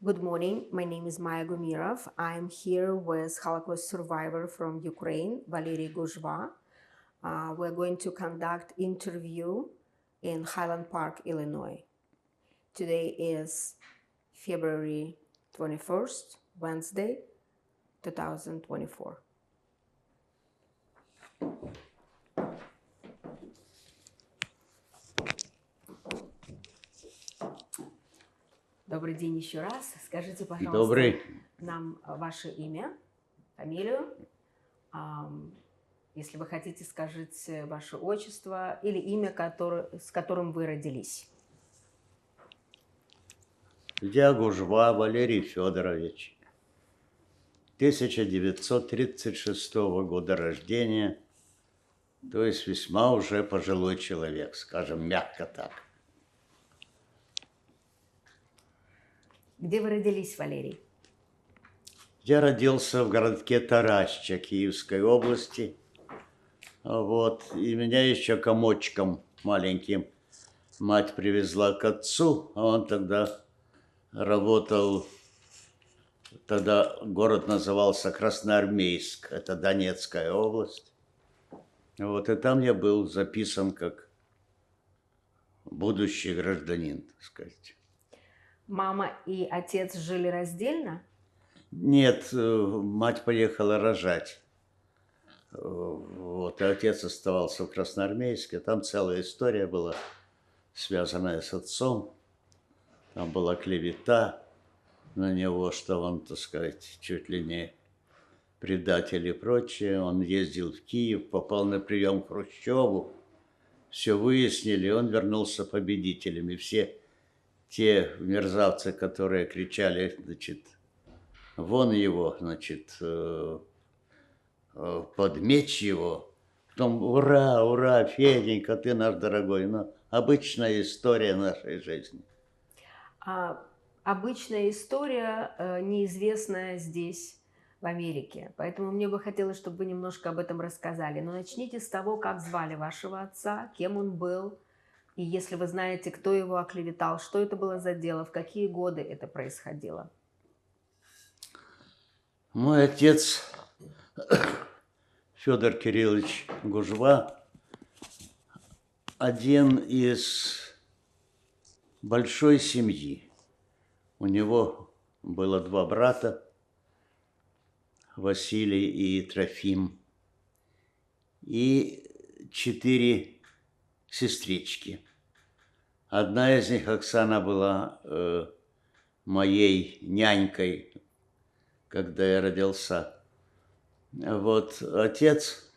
Good morning. My name is Maya Gumirov. I'm here with Holocaust survivor from Ukraine, Valery Guzhva. We're going to conduct interview in Highland Park, Illinois. Today is February 21st, Wednesday, 2024. Добрый день еще раз. Скажите, пожалуйста, нам ваше имя, фамилию. Если вы хотите, скажите ваше отчество или имя, с которым вы родились. Я Гужва Валерий Федорович, 1936 года рождения, то есть весьма уже пожилой человек, скажем, мягко так. Где вы родились, Валерий? Я родился в городке Тараща Киевской области. Вот, и меня еще комочком маленьким мать привезла к отцу, а он тогда работал, тогда город назывался Красноармейск, это Донецкая область. Вот, и там я был записан как будущий гражданин, так сказать. Мама и отец жили раздельно? Нет, мать поехала рожать. Вот, и отец оставался в Красноармейске. Там целая история была, связанная с отцом. Там была клевета на него, что он, так сказать, чуть ли не предатель и прочее. Он ездил в Киев, попал на прием к Хрущеву. Все выяснили, и он вернулся победителем. И все те мерзавцы, которые кричали, значит, вон его, значит, под меч его. Потом, ура, ура, Феденька, ты наш дорогой. Но обычная история нашей жизни. Обычная история, неизвестная здесь, в Америке. Поэтому мне бы хотелось, чтобы вы немножко об этом рассказали. Но начните с того, как звали вашего отца, кем он был. И если вы знаете, кто его оклеветал, что это было за дело, в какие годы это происходило. Мой отец Федор Кириллович Гужва один из большой семьи. У него было два брата, Василий и Трофим, и 4 сестрички. Одна из них, Оксана, была моей нянькой, когда я родился. Вот отец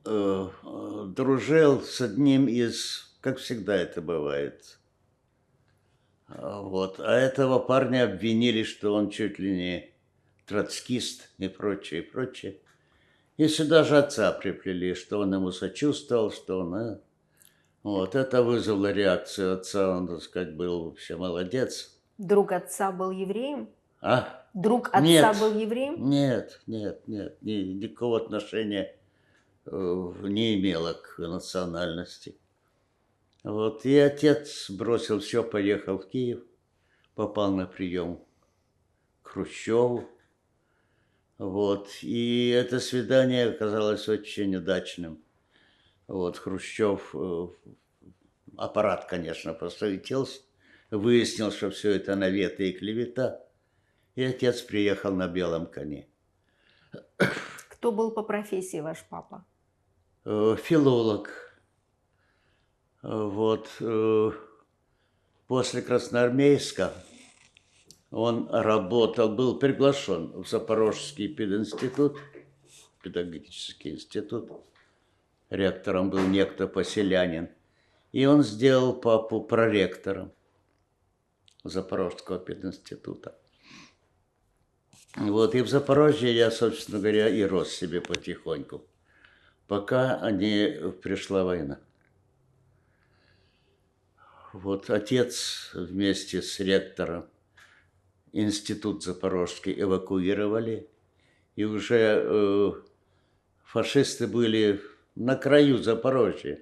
дружил с одним из, как всегда это бывает. Вот. А этого парня обвинили, что он чуть ли не троцкист и прочее, и прочее. И сюда же отца приплели, что он ему сочувствовал, что он... Вот, это вызвало реакцию отца, он, так сказать, был вообще молодец. Друг отца был евреем? А? Друг отца был евреем? Нет, никакого отношения не имело к национальности. Вот, и отец бросил все, поехал в Киев, попал на прием к Хрущеву. Вот, и это свидание оказалось очень удачным. Вот, Хрущев, аппарат, конечно, просуетился, выяснил, что все это наветы и клевета, и отец приехал на белом коне. Кто был по профессии ваш папа? Филолог. Вот, после Красноармейска он работал, был приглашен в Запорожский пединститут, педагогический институт. Ректором был некто поселянин. И он сделал папу проректором Запорожского пединститута. Вот, и в Запорожье я, собственно говоря, и рос себе потихоньку, пока не пришла война. Вот отец вместе с ректором институт Запорожский эвакуировали, и уже фашисты были на краю Запорожья.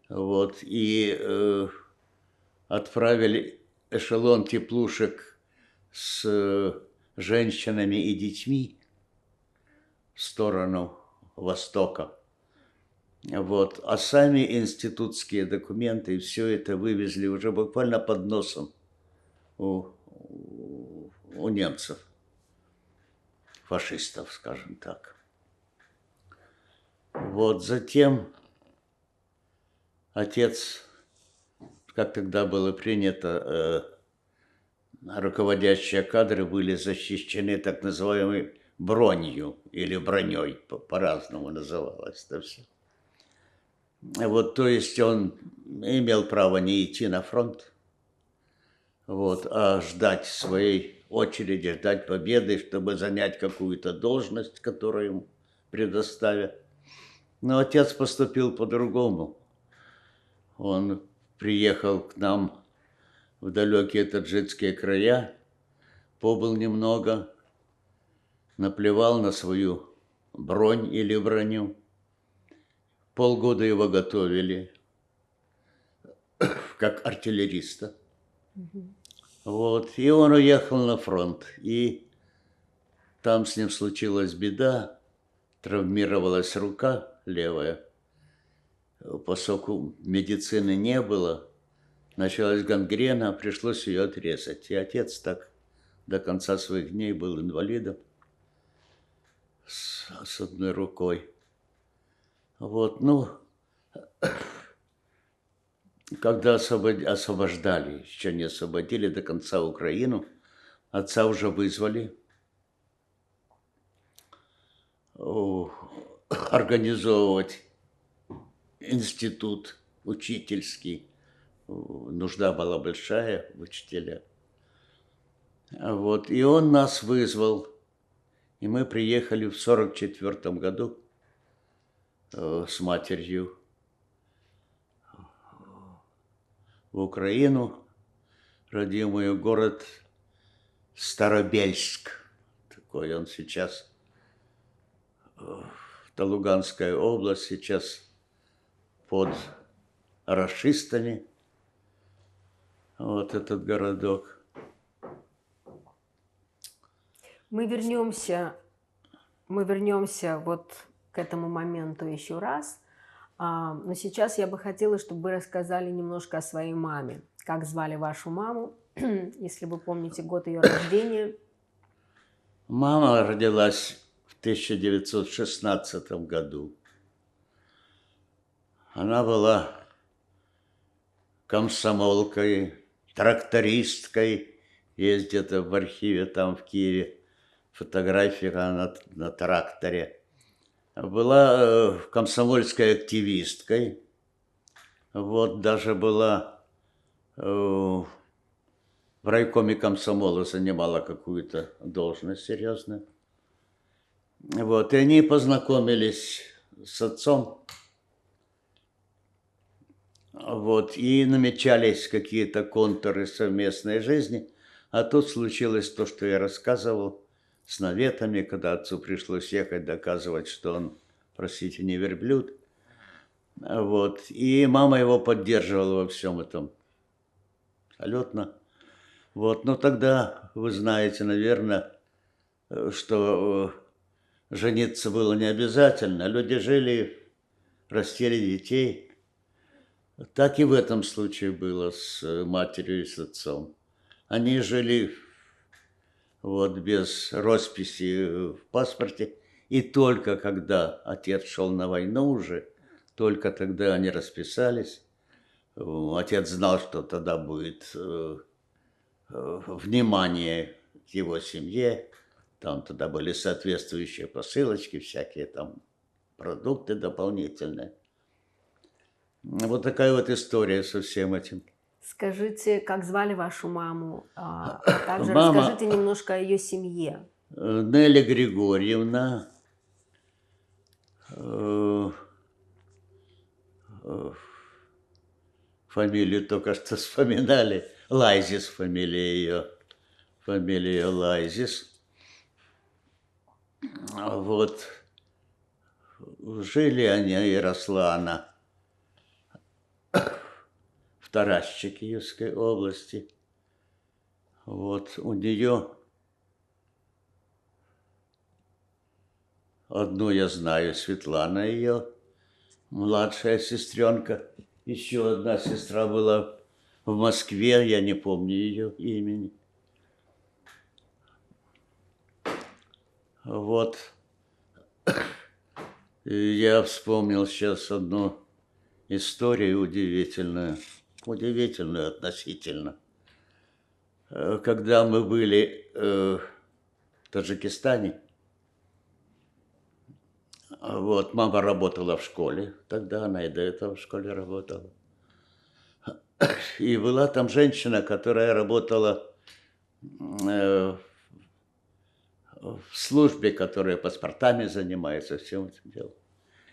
Вот, и отправили эшелон теплушек с женщинами и детьми в сторону востока. Вот. А сами институтские документы и все это вывезли уже буквально под носом у немцев, фашистов, скажем так. Вот. Затем отец, как тогда было принято, руководящие кадры были защищены так называемой бронью или броней, по-разному называлось это все. Вот, то есть он имел право не идти на фронт, вот, а ждать своей очереди, ждать победы, чтобы занять какую-то должность, которую ему предоставят. Но отец поступил по-другому. Он приехал к нам в далекие таджикские края, побыл немного, наплевал на свою бронь или броню. Полгода его готовили как артиллериста. Вот. И он уехал на фронт. И там с ним случилась беда. Травмировалась рука левая. Поскольку медицины не было, началась гангрена, пришлось ее отрезать. И отец так до конца своих дней был инвалидом с одной рукой. Вот, ну, когда освобождали, еще не освободили до конца Украину, отца уже вызвали организовывать институт учительский. Нужда была большая в учителях. Вот, и он нас вызвал, и мы приехали в 1944 году с матерью в Украину, родимый город Старобельск. Такой он сейчас, это Луганская область, сейчас под рашистами. Вот этот городок. Мы вернемся вот к этому моменту еще раз. Но сейчас я бы хотела, чтобы вы рассказали немножко о своей маме. Как звали вашу маму, если вы помните год ее рождения? Мама родилась в 1916 году. Она была комсомолкой, трактористкой. Есть где-то в архиве там в Киеве фотография на тракторе. Была комсомольской активисткой. Вот даже была в райкоме комсомола, занимала какую-то должность серьезную. Вот, и они познакомились с отцом. Вот, и намечались какие-то контуры совместной жизни. А тут случилось то, что я рассказывал с наветами, когда отцу пришлось ехать доказывать, что он, простите, не верблюд. Вот, и мама его поддерживала во всем этом абсолютно. Вот, но тогда, вы знаете, наверное, что жениться было не обязательно. Люди жили, растили детей. Так и в этом случае было с матерью и с отцом. Они жили вот без росписи в паспорте. И только когда отец шел на войну уже, только тогда они расписались. Отец знал, что тогда будет внимание к его семье. Там тогда были соответствующие посылочки, всякие там продукты дополнительные. Вот такая вот история со всем этим. Скажите, как звали вашу маму, а также Мама расскажите немножко о ее семье. Неля Григорьевна, фамилию только что вспоминали, Лайзис фамилия ее Лайзис. Вот, жили они и росла она в Тарасче Киевской области. Вот у нее одну я знаю, Светлана ее, младшая сестренка. Еще одна сестра была в Москве, я не помню ее имени. Вот. И я вспомнил сейчас одну историю удивительную относительно. Когда мы были в Таджикистане, вот, мама работала в школе, тогда она и до этого в школе работала. И была там женщина, которая работала в службе, которая паспортами занимается, всем этим делом.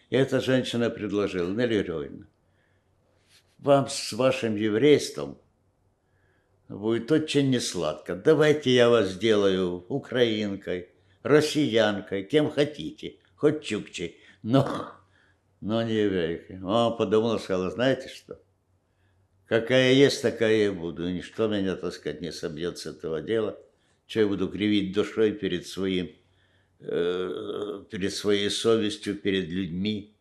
И эта женщина предложила: Нелли Львовна, вам с вашим еврейством будет очень несладко. Давайте я вас сделаю украинкой, россиянкой, кем хотите, хоть чукчей, но не еврейкой. Мама подумала, сказала: знаете что, какая есть, такая я буду. И ничто меня, так сказать, не собьет с этого дела. Что я буду кривить душой перед своей совестью, перед людьми.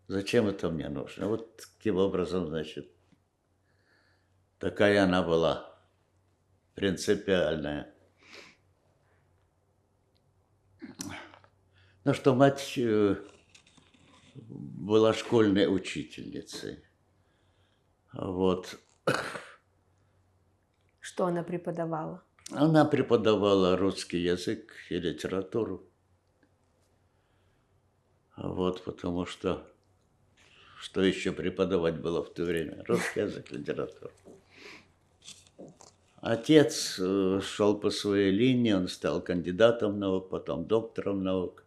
Зачем это мне нужно? Вот таким образом, значит, такая она была, принципиальная. Ну что, мать была школьной учительницей. Вот. Что она преподавала? Она преподавала русский язык и литературу. Вот, потому что еще преподавать было в то время? Русский язык, литература. Отец шел по своей линии, он стал кандидатом наук, потом доктором наук.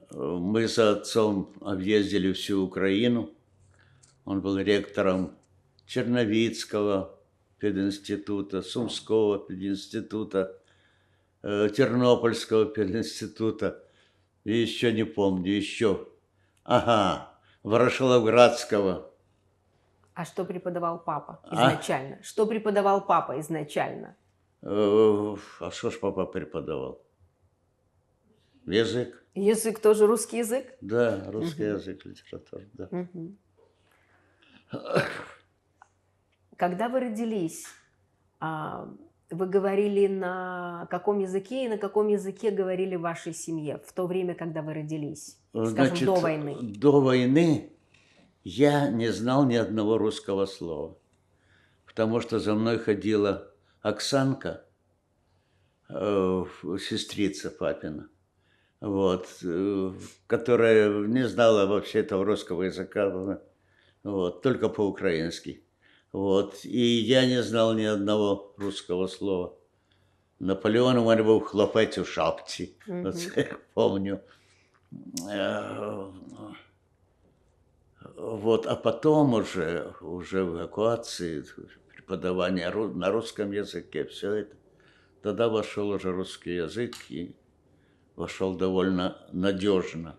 Мы за отцом объездили всю Украину. Он был ректором Черновицкого пединститута, Сумского пединститута, Тернопольского пединститута. И еще не помню, еще. Ворошиловградского. А что преподавал папа изначально? Что преподавал папа изначально? А что ж папа преподавал? Язык. Язык тоже русский язык? Да, русский язык, литература, да. Когда вы родились, вы говорили на каком языке и на каком языке говорили в вашей семье в то время, когда вы родились? Скажем, Значит, до войны. До войны я не знал ни одного русского слова, потому что за мной ходила Оксанка, сестрица папина, вот, которая не знала вообще этого русского языка, вот, только по-украински. Вот, и я не знал ни одного русского слова. Наполеон у меня был в хлопеті в шапці, це я помню. Вот, а потом уже в эвакуации, преподавание на русском языке, все это, тогда вошел уже русский язык и вошел довольно надежно.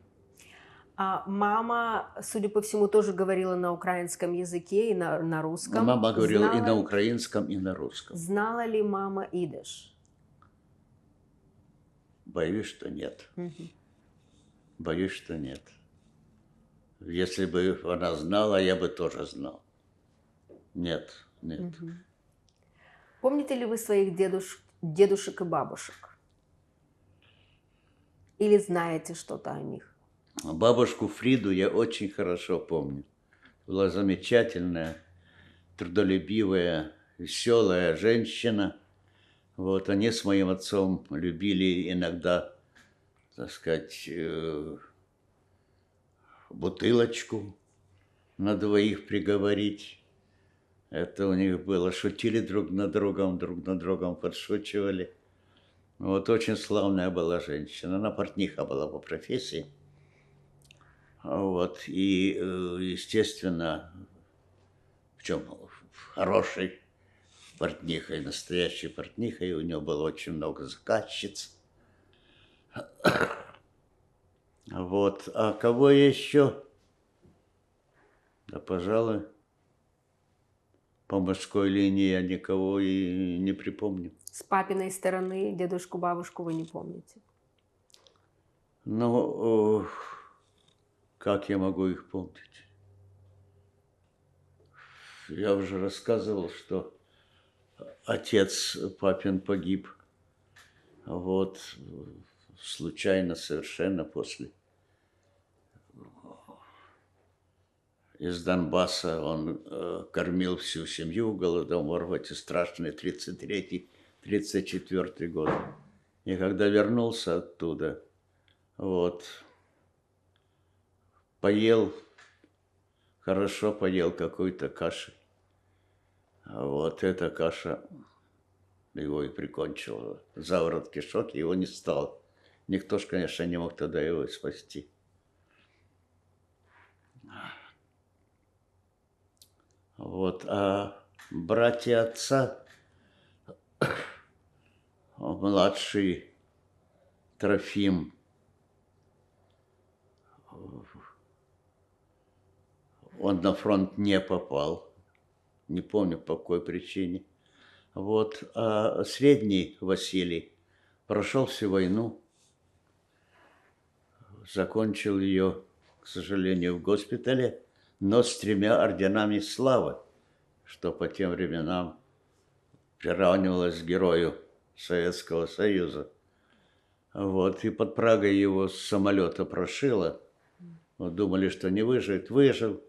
А мама, судя по всему, тоже говорила на украинском языке и на русском. Мама говорила и на украинском, и на русском. Знала ли мама идиш? Боюсь, что нет. Боюсь, что нет. Если бы она знала, я бы тоже знал. Нет. Помните ли вы своих дедушек и бабушек? Или знаете что-то о них? Бабушку Фриду я очень хорошо помню. Была замечательная, трудолюбивая, веселая женщина. Вот, они с моим отцом любили иногда, так сказать, бутылочку на двоих приговорить. Это у них было. Шутили друг над другом подшучивали. Вот, очень славная была женщина. Она портниха была по профессии. Вот, и, естественно, причем хорошей портнихой, настоящей портнихой, у нее было очень много заказчиц. Вот, а кого еще? Да, пожалуй, По мужской линии я никого и не припомню. С папиной стороны дедушку, бабушку вы не помните? Ну, как я могу их помнить? Я уже рассказывал, что отец папин погиб. Вот, случайно совершенно после. Из Донбасса он кормил всю семью, голодомор в эти страшные 33-34 годы. И когда вернулся оттуда, вот, поел, хорошо поел какой-то каши. А вот эта каша его и прикончила. Заворот кишок, его не стало. Никто ж, конечно, не мог тогда его спасти. Вот, а братья отца, младший Трофим, он на фронт не попал, не помню по какой причине. Вот, а средний Василий прошел всю войну, закончил ее, к сожалению, в госпитале, но с 3 орденами славы, что по тем временам приравнивалось к герою Советского Союза. Вот, и под Прагой его с самолета прошило. Вот, думали, что не выживет, выжил.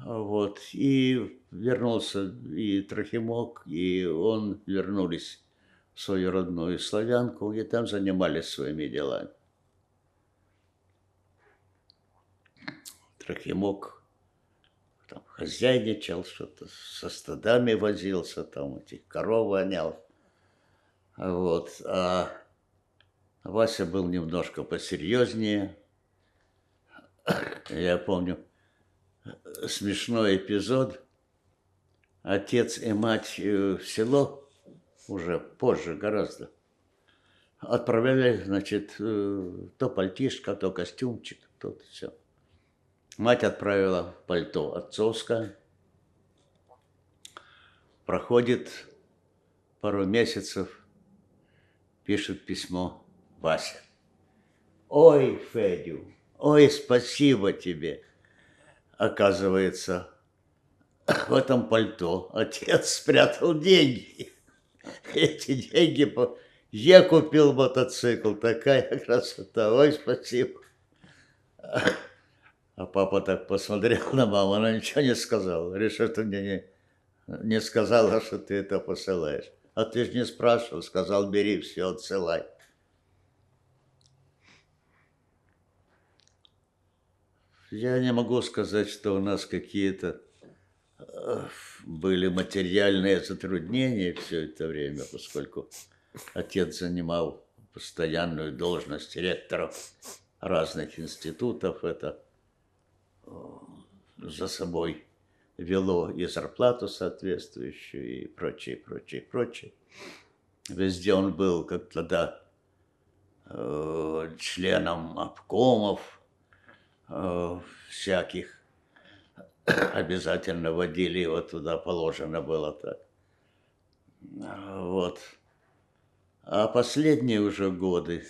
Вот, и вернулся и Трохимок, и он вернулись в свою родную Славянку, и там занимались своими делами. Трохимок там хозяйничал, что-то со стадами возился, там этих коров гонял. Вот, а Вася был немножко посерьезнее. Я помню смешной эпизод. Отец и мать в село, уже позже гораздо, отправляли, значит, то пальтишко, то костюмчик, то все. Мать отправила пальто отцовское. Проходит пару месяцев, пишет письмо Вася. Ой, Федю, ой, спасибо тебе. Оказывается, в этом пальто отец спрятал деньги. Эти деньги я купил мотоцикл, такая красота, ой, спасибо. А папа так посмотрел на маму, она ничего не сказала. Решил, что мне не сказала, что ты это посылаешь. А ты же не спрашивал, сказал, бери все, отсылай. Я не могу сказать, что у нас какие-то были материальные затруднения все это время, поскольку отец занимал постоянную должность ректора разных институтов. Это за собой вело и зарплату соответствующую, и прочее, прочее, прочее. Везде он был, как тогда, членом обкомов всяких. Обязательно водили его туда, положено было так. Вот. А последние уже годы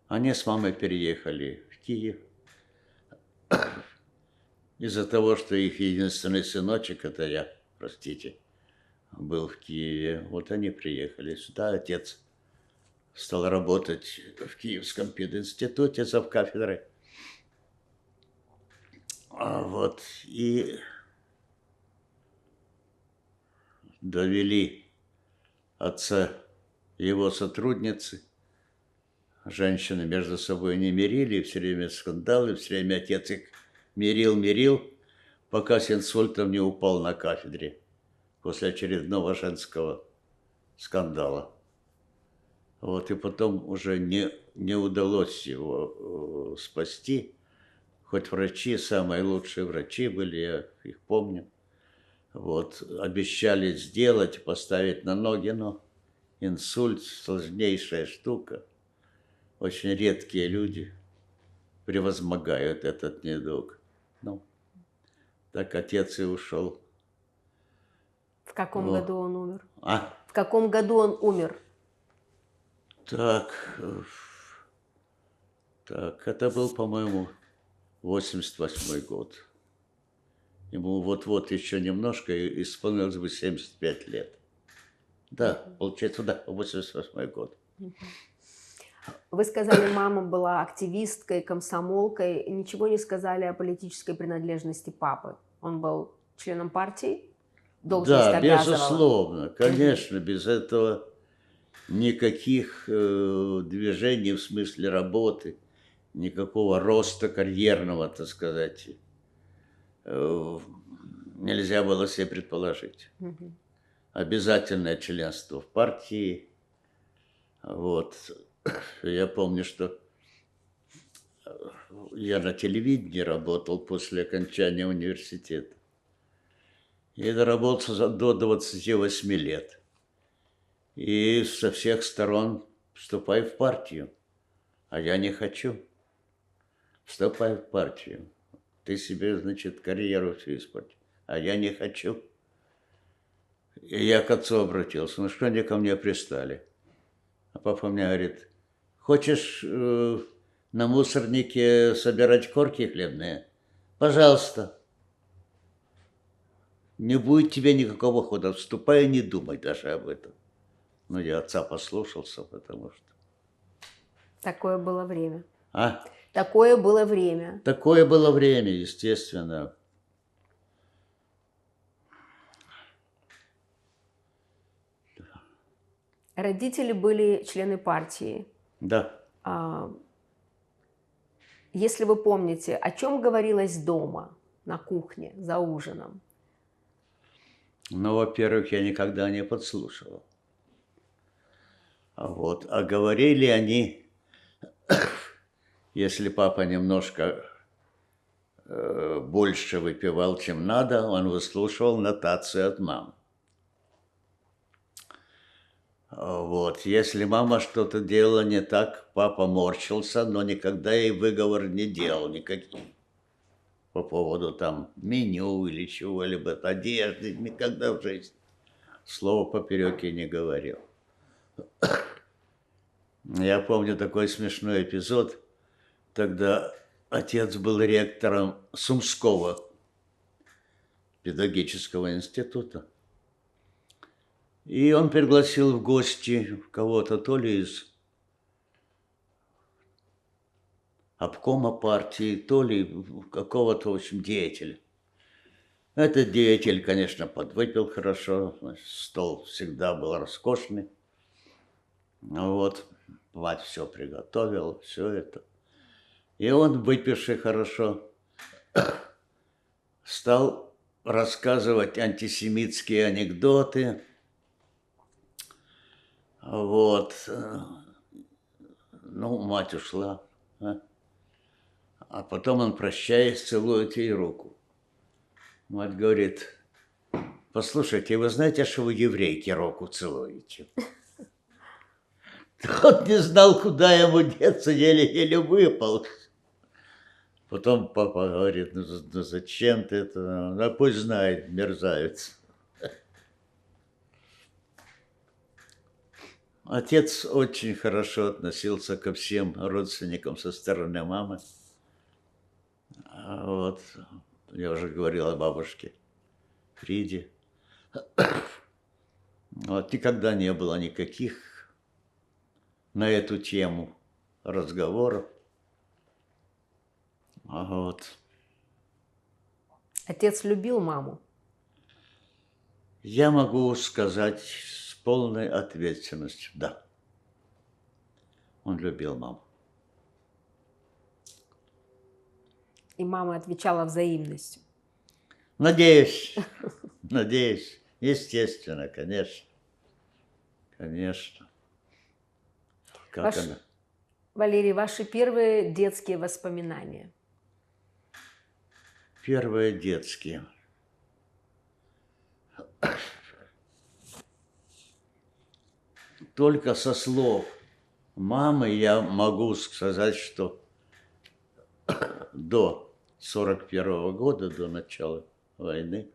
они с мамой переехали в Киев. Из-за того, что их единственный сыночек, это я, простите, был в Киеве. Вот они приехали сюда. Отец стал работать в Киевском пединституте завкафедрой. Вот, и довели отца его сотрудницы. Женщины между собой не мирили, все время скандалы, все время отец их мирил, пока с инсультом не упал на кафедре после очередного женского скандала. Вот, и потом уже не удалось его спасти. Хоть врачи, самые лучшие врачи были, я их помню. Вот, обещали сделать, поставить на ноги, но инсульт – сложнейшая штука. Очень редкие люди превозмогают этот недуг. Ну, так отец и ушел. В каком Во. году он умер? А? В каком году он умер? Так, так, это был, по-моему, 88-й год. Ему вот-вот еще немножко и исполнилось бы 75 лет. Да, получается, да, 88-й год. Вы сказали, мама была активисткой, комсомолкой. Ничего не сказали о политической принадлежности папы. Он был членом партии? Должность Да, обязывала? безусловно, конечно, без этого никаких движений в смысле работы, никакого роста карьерного, так сказать, нельзя было себе предположить. Мгм. Обязательное членство в партии. Вот. Я помню, что я на телевидении работал после окончания университета. И доработал до 28 лет. И со всех сторон вступай в партию. А я не хочу. Вступай в партию. Ты себе, значит, карьеру всю испортил. А я не хочу. И я к отцу обратился. Ну что они ко мне пристали? А папа мне говорит, хочешь на мусорнике собирать корки хлебные? Пожалуйста. Не будет тебе никакого хода. Вступай и не думай даже об этом. Ну, я отца послушался, потому что... Такое было время. А? Такое было время. Такое было время, естественно. Родители были члены партии. Да. Если вы помните, о чем говорилось дома, на кухне, за ужином? Ну, во-первых, я никогда не подслушивал. А говорили они, если папа немножко больше выпивал, чем надо, он выслушивал нотацию от мамы. Если мама что-то делала не так, папа морщился, но никогда ей выговор не делал никаких. По поводу там меню или чего-либо, одежды, никогда в жизни слова поперек ей не говорил. Я помню такой смешной эпизод, тогда отец был ректором Сумского педагогического института. И он пригласил в гости кого-то, то ли из обкома партии, то ли какого-то, в общем, деятеля. Этот деятель, конечно, подвыпил хорошо, стол всегда был роскошный. Мать все приготовила, все это. И он, выпивший хорошо, стал рассказывать антисемитские анекдоты. Мать ушла. А потом он, прощаясь, целует ей руку. Мать говорит, послушайте, вы знаете, что вы еврейке руку целуете? Тот не знал, куда ему деться, еле-еле выпал. Потом папа говорит, ну зачем ты это? Ну пусть знает, мерзавец. Отец очень хорошо относился ко всем родственникам со стороны мамы. Я уже говорил о бабушке Фриде. Никогда не было никаких на эту тему разговоров. Отец любил маму? Я могу сказать с полной ответственностью, да. Он любил маму. И мама отвечала взаимностью? Надеюсь, естественно, конечно. Конечно. Она? Валерий, ваши первые детские воспоминания? Первые детские. Только со слов мамы я могу сказать, что до 41 года, до начала войны,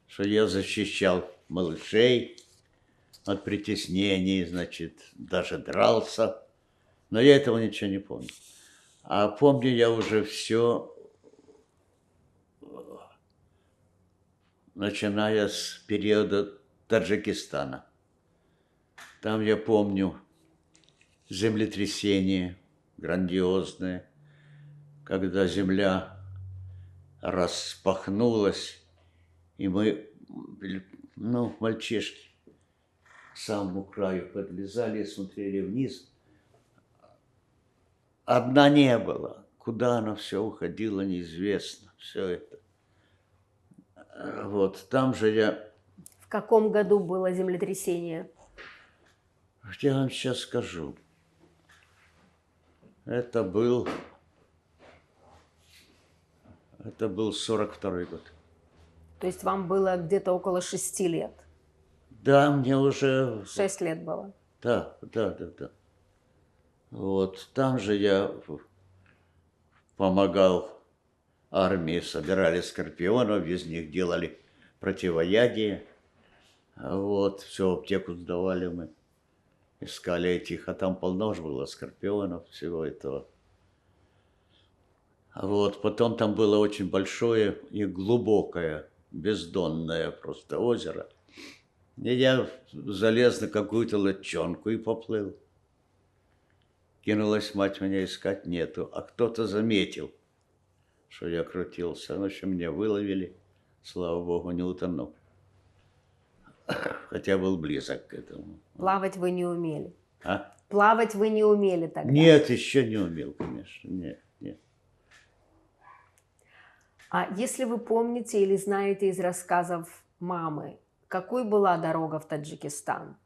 что я защищал малышей от притеснений, значит, даже дрался. Но я этого ничего не помню. А помню я уже все, начиная с периода Таджикистана. Там я помню землетрясение грандиозное, когда земля распахнулась, и мы, ну, мальчишки, к самому краю подлезали и смотрели вниз. Одна не было. Куда она все уходила, неизвестно. Все это. Вот, там же я... В каком году было землетрясение? Я вам сейчас скажу. Это был 42-й год. То есть вам было где-то около 6 лет. Да, мне уже... 6 лет было. Да. Вот, там же я помогал армии, собирали скорпионов, из них делали противоядие. Вот, все, в аптеку сдавали мы. Искали этих, а там полно же было скорпионов, всего этого. Вот, потом там было очень большое и глубокое, бездонное просто озеро. И я залез на какую-то лодчонку и поплыл. Кинулась мать меня искать, нету. А кто-то заметил, что я крутился. В общем, меня выловили. Слава богу, не утонул. Хотя был близок к этому. Плавать вы не умели. А? Плавать вы не умели тогда. Нет, еще не умел, конечно. Нет. А если вы помните или знаете из рассказов мамы, какой была дорога в Таджикистан?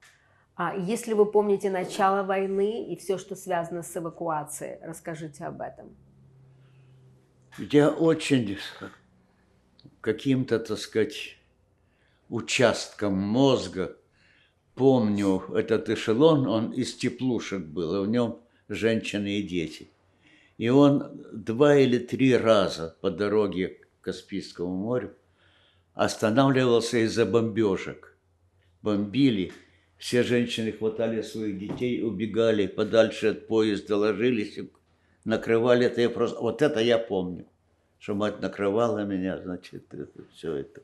А если вы помните начало войны и все, что связано с эвакуацией, расскажите об этом. Я очень каким-то, так сказать, участком мозга помню этот эшелон, он из теплушек был, и в нем женщины и дети. И он 2 или 3 раза по дороге к Каспийскому морю останавливался из-за бомбежек. Бомбили, все женщины хватали своих детей, убегали подальше от поезда, ложились, накрывали это. Вот это я помню, что мать накрывала меня, значит, все это.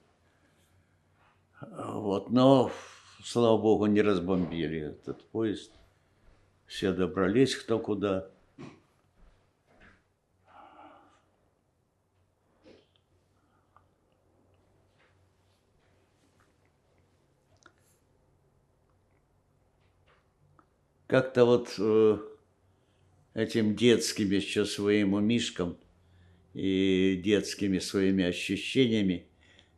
Вот, но, слава богу, не разбомбили этот поезд. Все добрались кто куда. Как-то вот этим детским еще своим умишкам и детскими своими ощущениями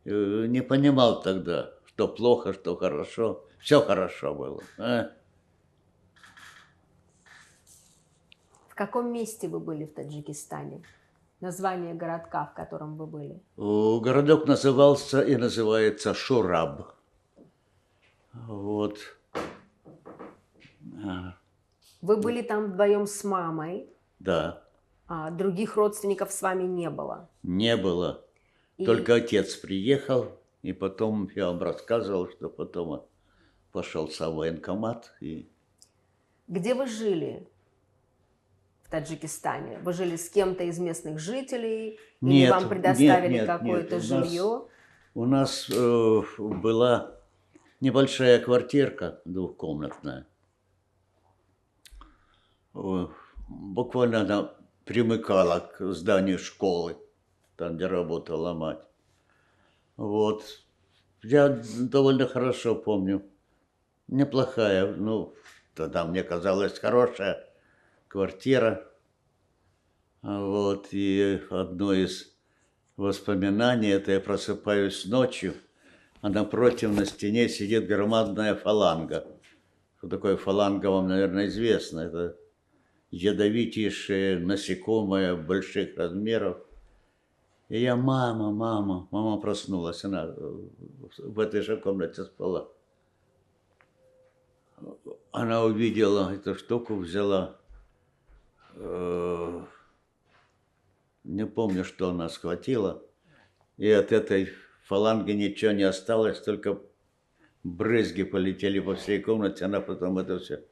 не понимал тогда, что плохо, что хорошо. Все хорошо было. А? В каком месте вы были в Таджикистане? Название городка, в котором вы были? Городок назывался и называется Шураб. Вот. Вы были там вдвоем с мамой. Да. А других родственников с вами не было? Не было. Только отец приехал, и потом я вам рассказывал, что потом он пошел сам в военкомат. И... Где вы жили в Таджикистане? Вы жили с кем-то из местных жителей? Или вам предоставили какое-то жилье? У нас была небольшая квартирка двухкомнатная. Буквально она примыкала к зданию школы, там, где работала мать. Вот. Я довольно хорошо помню. Неплохая, ну, тогда мне казалось, хорошая квартира. Вот. И одно из воспоминаний, это я просыпаюсь ночью, а напротив на стене сидит громадная фаланга. Что такое фаланга, вам, наверное, известно. Это ядовитейшее насекомое больших размеров. И я, мама проснулась, она в этой же комнате спала. Она увидела эту штуку, взяла не помню, что она схватила. И от этой фаланги ничего не осталось, только брызги полетели по всей комнате. Она потом это все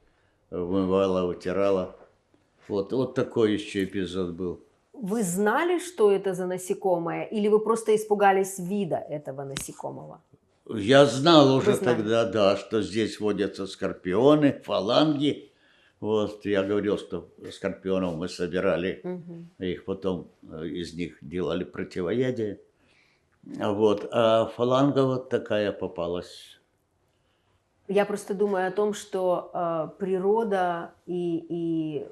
вымывала, утирала. Вот такой еще эпизод был. Вы знали, что это за насекомое, или вы просто испугались вида этого насекомого? Я знал уже знали? тогда, да, что здесь водятся скорпионы, фаланги. Вот, я говорил, что скорпионов мы собирали, их потом из них делали противоядие. А фаланга вот такая попалась. Я просто думаю о том, что природа и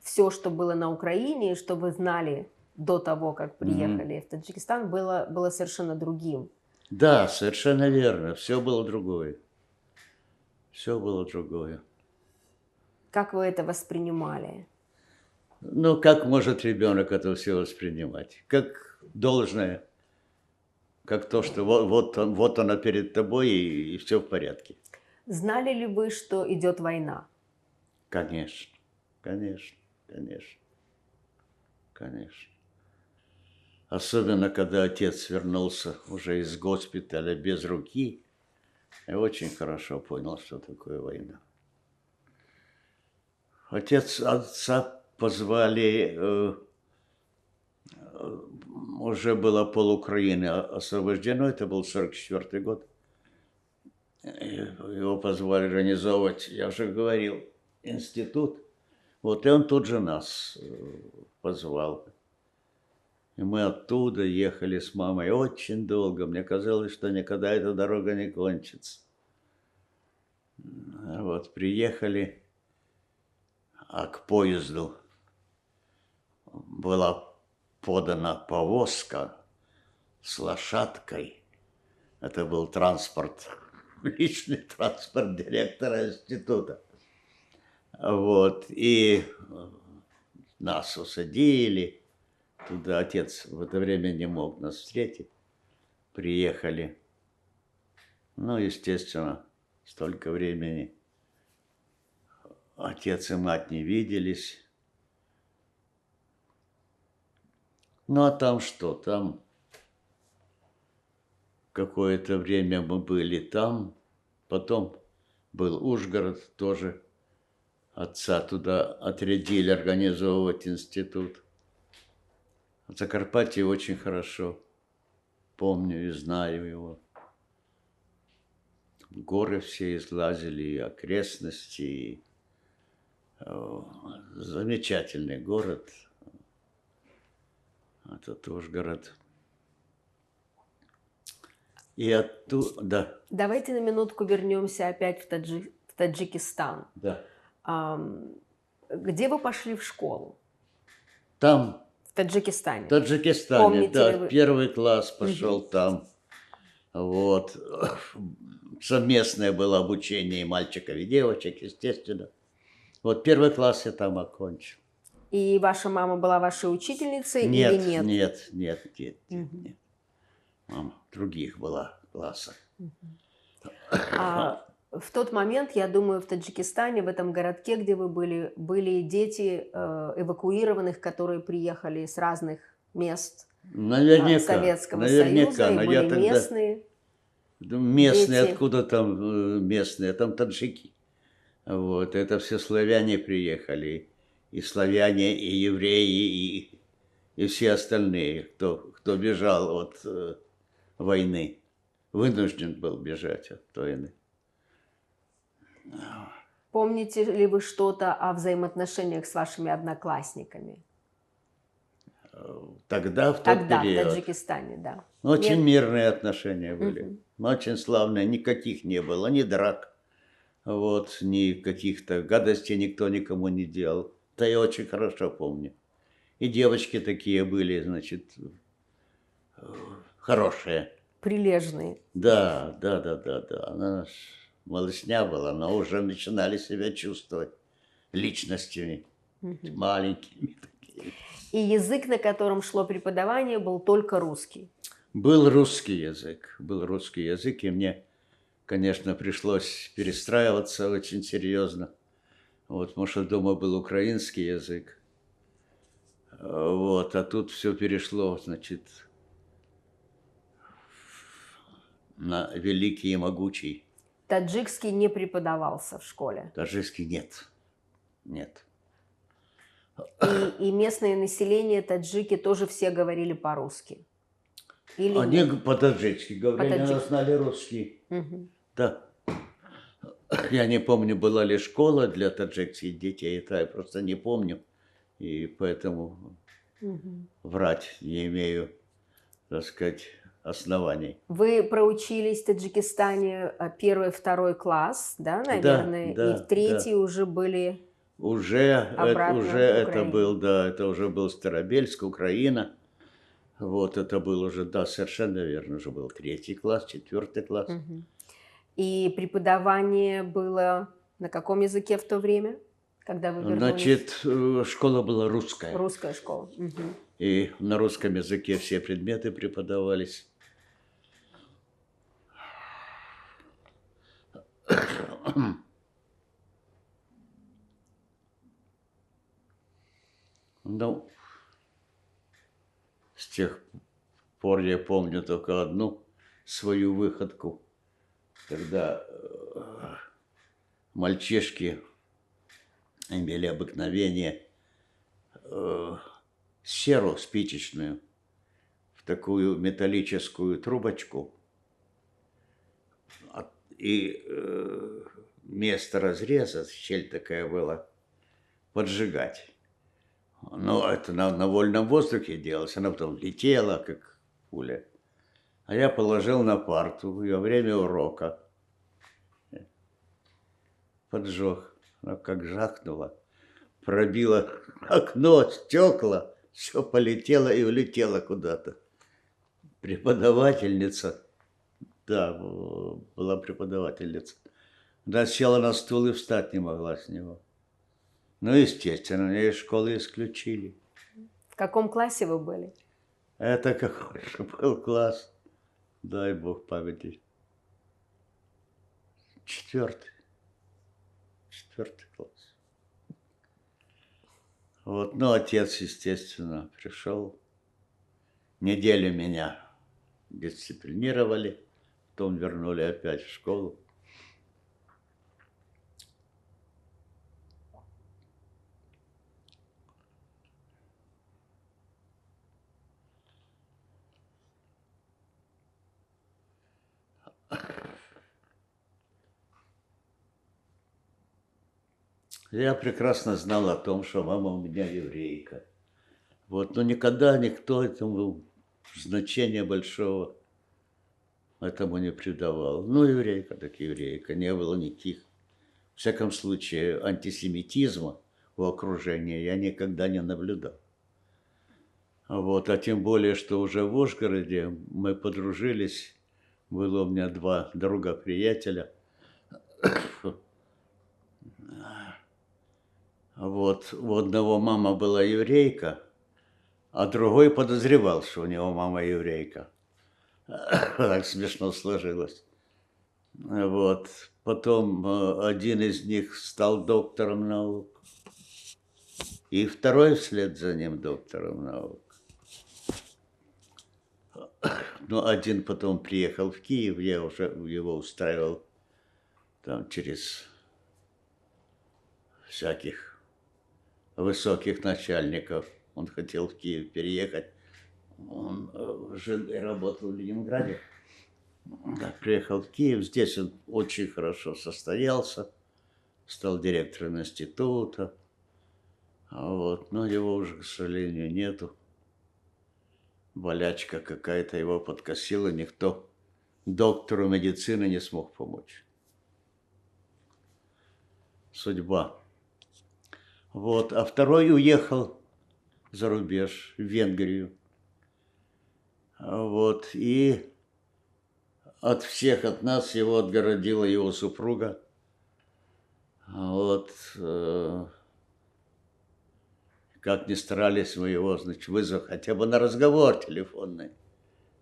все, что было на Украине, что вы знали до того, как приехали в Таджикистан, было совершенно другим. Да, совершенно верно. Все было другое. Все было другое. Как вы это воспринимали? Ну, как может ребенок это все воспринимать? Как должное, как то, что вот она перед тобой, и все в порядке. Знали ли вы, что идет война? Конечно, конечно, конечно, конечно. Особенно, когда отец вернулся уже из госпиталя без руки, я очень хорошо понял, что такое война. Отца позвали, уже было пол-Украины освобождено, это был 44-й год. Его позвали организовывать, я уже говорил, институт. Вот, и он тут же нас позвал. И мы оттуда ехали с мамой очень долго. Мне казалось, что никогда эта дорога не кончится. Вот, приехали, а к поезду была подана повозка с лошадкой. Это был транспорт, личный транспорт директора института. Вот, и нас усадили. Туда отец в это время не мог нас встретить. Приехали. Ну, естественно, столько времени отец и мать не виделись. Ну, а там что? Там какое-то время мы были там. Потом был Ужгород тоже. Отца туда отрядили организовывать институт. В Закарпатье очень хорошо помню и знаю его. Горы все излазили, и окрестности. И, замечательный город. Этот Ужгород. И оттуда, да. Давайте на минутку вернемся опять в Таджикистан. Да. Где вы пошли в школу? Там, В Таджикистане. в Таджикистане, Помните да, ли вы? первый класс пошел там. Вот. Совместное было обучение и мальчиков, и девочек, естественно. Вот первый класс я там окончил. И ваша мама была вашей учительницей Нет, или нет? нет. Мама других была классов. В тот момент, я думаю, в Таджикистане, в этом городке, где вы были дети эвакуированных, которые приехали с разных мест Наверняка. Советского Союза, и но были я тогда... местные. Местные, дети. откуда там местные? Там таджики. Вот, это все славяне приехали. И славяне, и евреи, и все остальные, кто бежал от войны. Вынужден был бежать от войны. Помните ли вы что-то о взаимоотношениях с вашими одноклассниками? Тогда, в тот Тогда, период. в Таджикистане, да. Очень Нет? мирные отношения были. Очень славные. Никаких не было. Ни драк. Вот, ни каких-то гадостей никто никому не делал. Это я очень хорошо помню. И девочки такие были, значит, хорошие. Прилежные. Да. Она малышня была, но уже начинали себя чувствовать личностями, маленькими такими. И язык, на котором шло преподавание, был только русский. Был русский язык, и мне, конечно, пришлось перестраиваться очень серьезно. Вот, потому что дома был украинский язык. Вот, а тут все перешло, значит, на великий и могучий. Таджикский не преподавался в школе. Таджикский нет. Нет. И местное население, таджики, тоже все говорили по-русски. Или Они нет? по-таджикски говорили, но По-таджикски. знали русский. Мгм. Да. Я не помню, была ли школа для таджикских детей, это я просто не помню. И поэтому Мгм. врать не имею, так сказать, оснований. Вы проучились в Таджикистане 1-2 класс, да, наверное, и в да. 3 уже были Уже обратно в это Украине. был, да, это уже был Старобельск, Украина. Вот это был уже, да, совершенно верно, уже был 3 класс, 4 класс. Мгм. И преподавание было на каком языке в то время, когда вы вернулись? Значит, школа была русская. Русская школа. Мгм. И на русском языке все предметы преподавались. Ну, с тех пор я помню только одну свою выходку, когда мальчишки имели обыкновение серу спичечную в такую металлическую трубочку и место разреза, щель такая была, поджигать. Но это на вольном воздухе делалось, она потом летела, как пуля. А я положил на парту и во время урока поджег. Она как жахнула, пробила окно, стекла, все полетело и улетело куда-то. Преподавательница, да, была преподавательница. Она села на стул и встать не могла с него. Ну, естественно, меня из школы исключили. В каком классе вы были? Это какой же был класс, дай бог памяти. 4 класс. Вот, ну, отец, естественно, пришел. Неделю меня дисциплинировали, потом вернули опять в школу. Я прекрасно знал о том, что мама у меня еврейка. Вот, но никогда никто этому значения большого этому не придавал. Ну, еврейка так еврейка, не было никаких. В всяком случае, антисемитизма у окружения я никогда не наблюдал. Вот, а тем более, что уже в Ужгороде мы подружились. Было у меня 2 друга-приятеля. Вот, у одного мама была еврейка, а другой подозревал, что у него мама еврейка. Так смешно сложилось. Вот. Потом один из них стал доктором наук, и второй вслед за ним доктором наук. Но один потом приехал в Киев, я уже его устраивал там через всяких высоких начальников. Он хотел в Киев переехать. Он жил и работал в Ленинграде. Приехал в Киев. Здесь он очень хорошо состоялся. Стал директором института. Вот. Но его уже, к сожалению, нету. Болячка какая-то его подкосила. Никто доктору медицины не смог помочь. Судьба. Вот. А второй уехал за рубеж, в Венгрию. Вот. И от всех, от нас его отгородила его супруга. Вот. Как ни старались мы его, значит, вызвать хотя бы на разговор телефонный.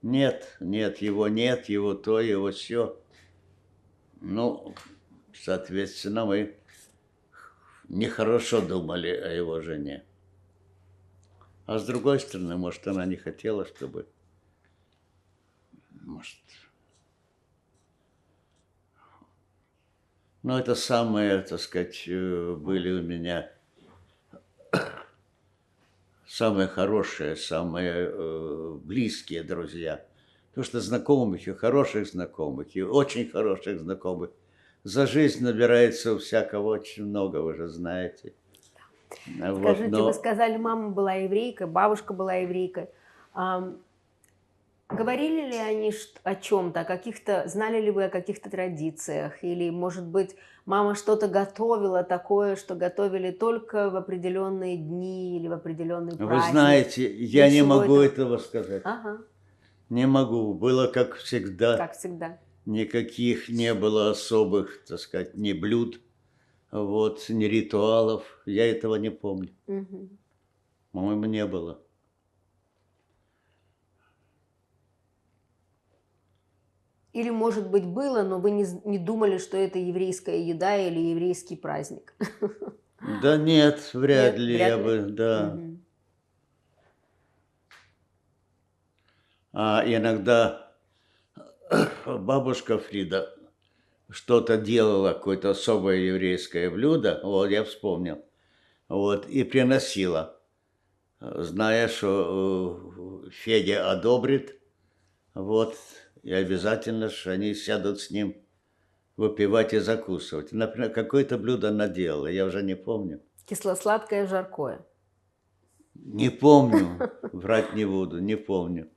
Нет, его то, его сё. Ну, соответственно, мы нехорошо думали о его жене. А с другой стороны, может, она не хотела, чтобы, может... Ну, это самые, так сказать, были у меня самые хорошие, самые близкие друзья. Потому что знакомых и хороших знакомых, и очень хороших знакомых за жизнь набирается у всякого очень много, вы же знаете. Вот, Скажите, вы но сказали, мама была еврейкой, бабушка была еврейкой. Ам, Говорили ли они о чем-то, о каких-то, знали ли вы о каких-то традициях? Или, может быть, мама что-то готовила такое, что готовили только в определенные дни или в определенный вы праздник? знаете, Для я не чего могу это? этого сказать. Ага, Не могу. Было как всегда. как всегда. Никаких не было особых, так сказать, ни блюд, вот, ни ритуалов. Я этого не помню. Мгм. По-моему, не было. Или, может быть, было, но вы не думали, что это еврейская еда или еврейский праздник? Да нет, вряд Нет, ли вряд я ли. бы, да. Мгм. А иногда бабушка Фрида что-то делала, какое-то особое еврейское блюдо, вот я вспомнил, вот, и приносила, зная, что Федя одобрит, вот, и обязательно ж они сядут с ним выпивать и закусывать. Например, какое-то блюдо она делала, я уже не помню. Кисло-сладкое жаркое. Не помню, врать не буду, не помню.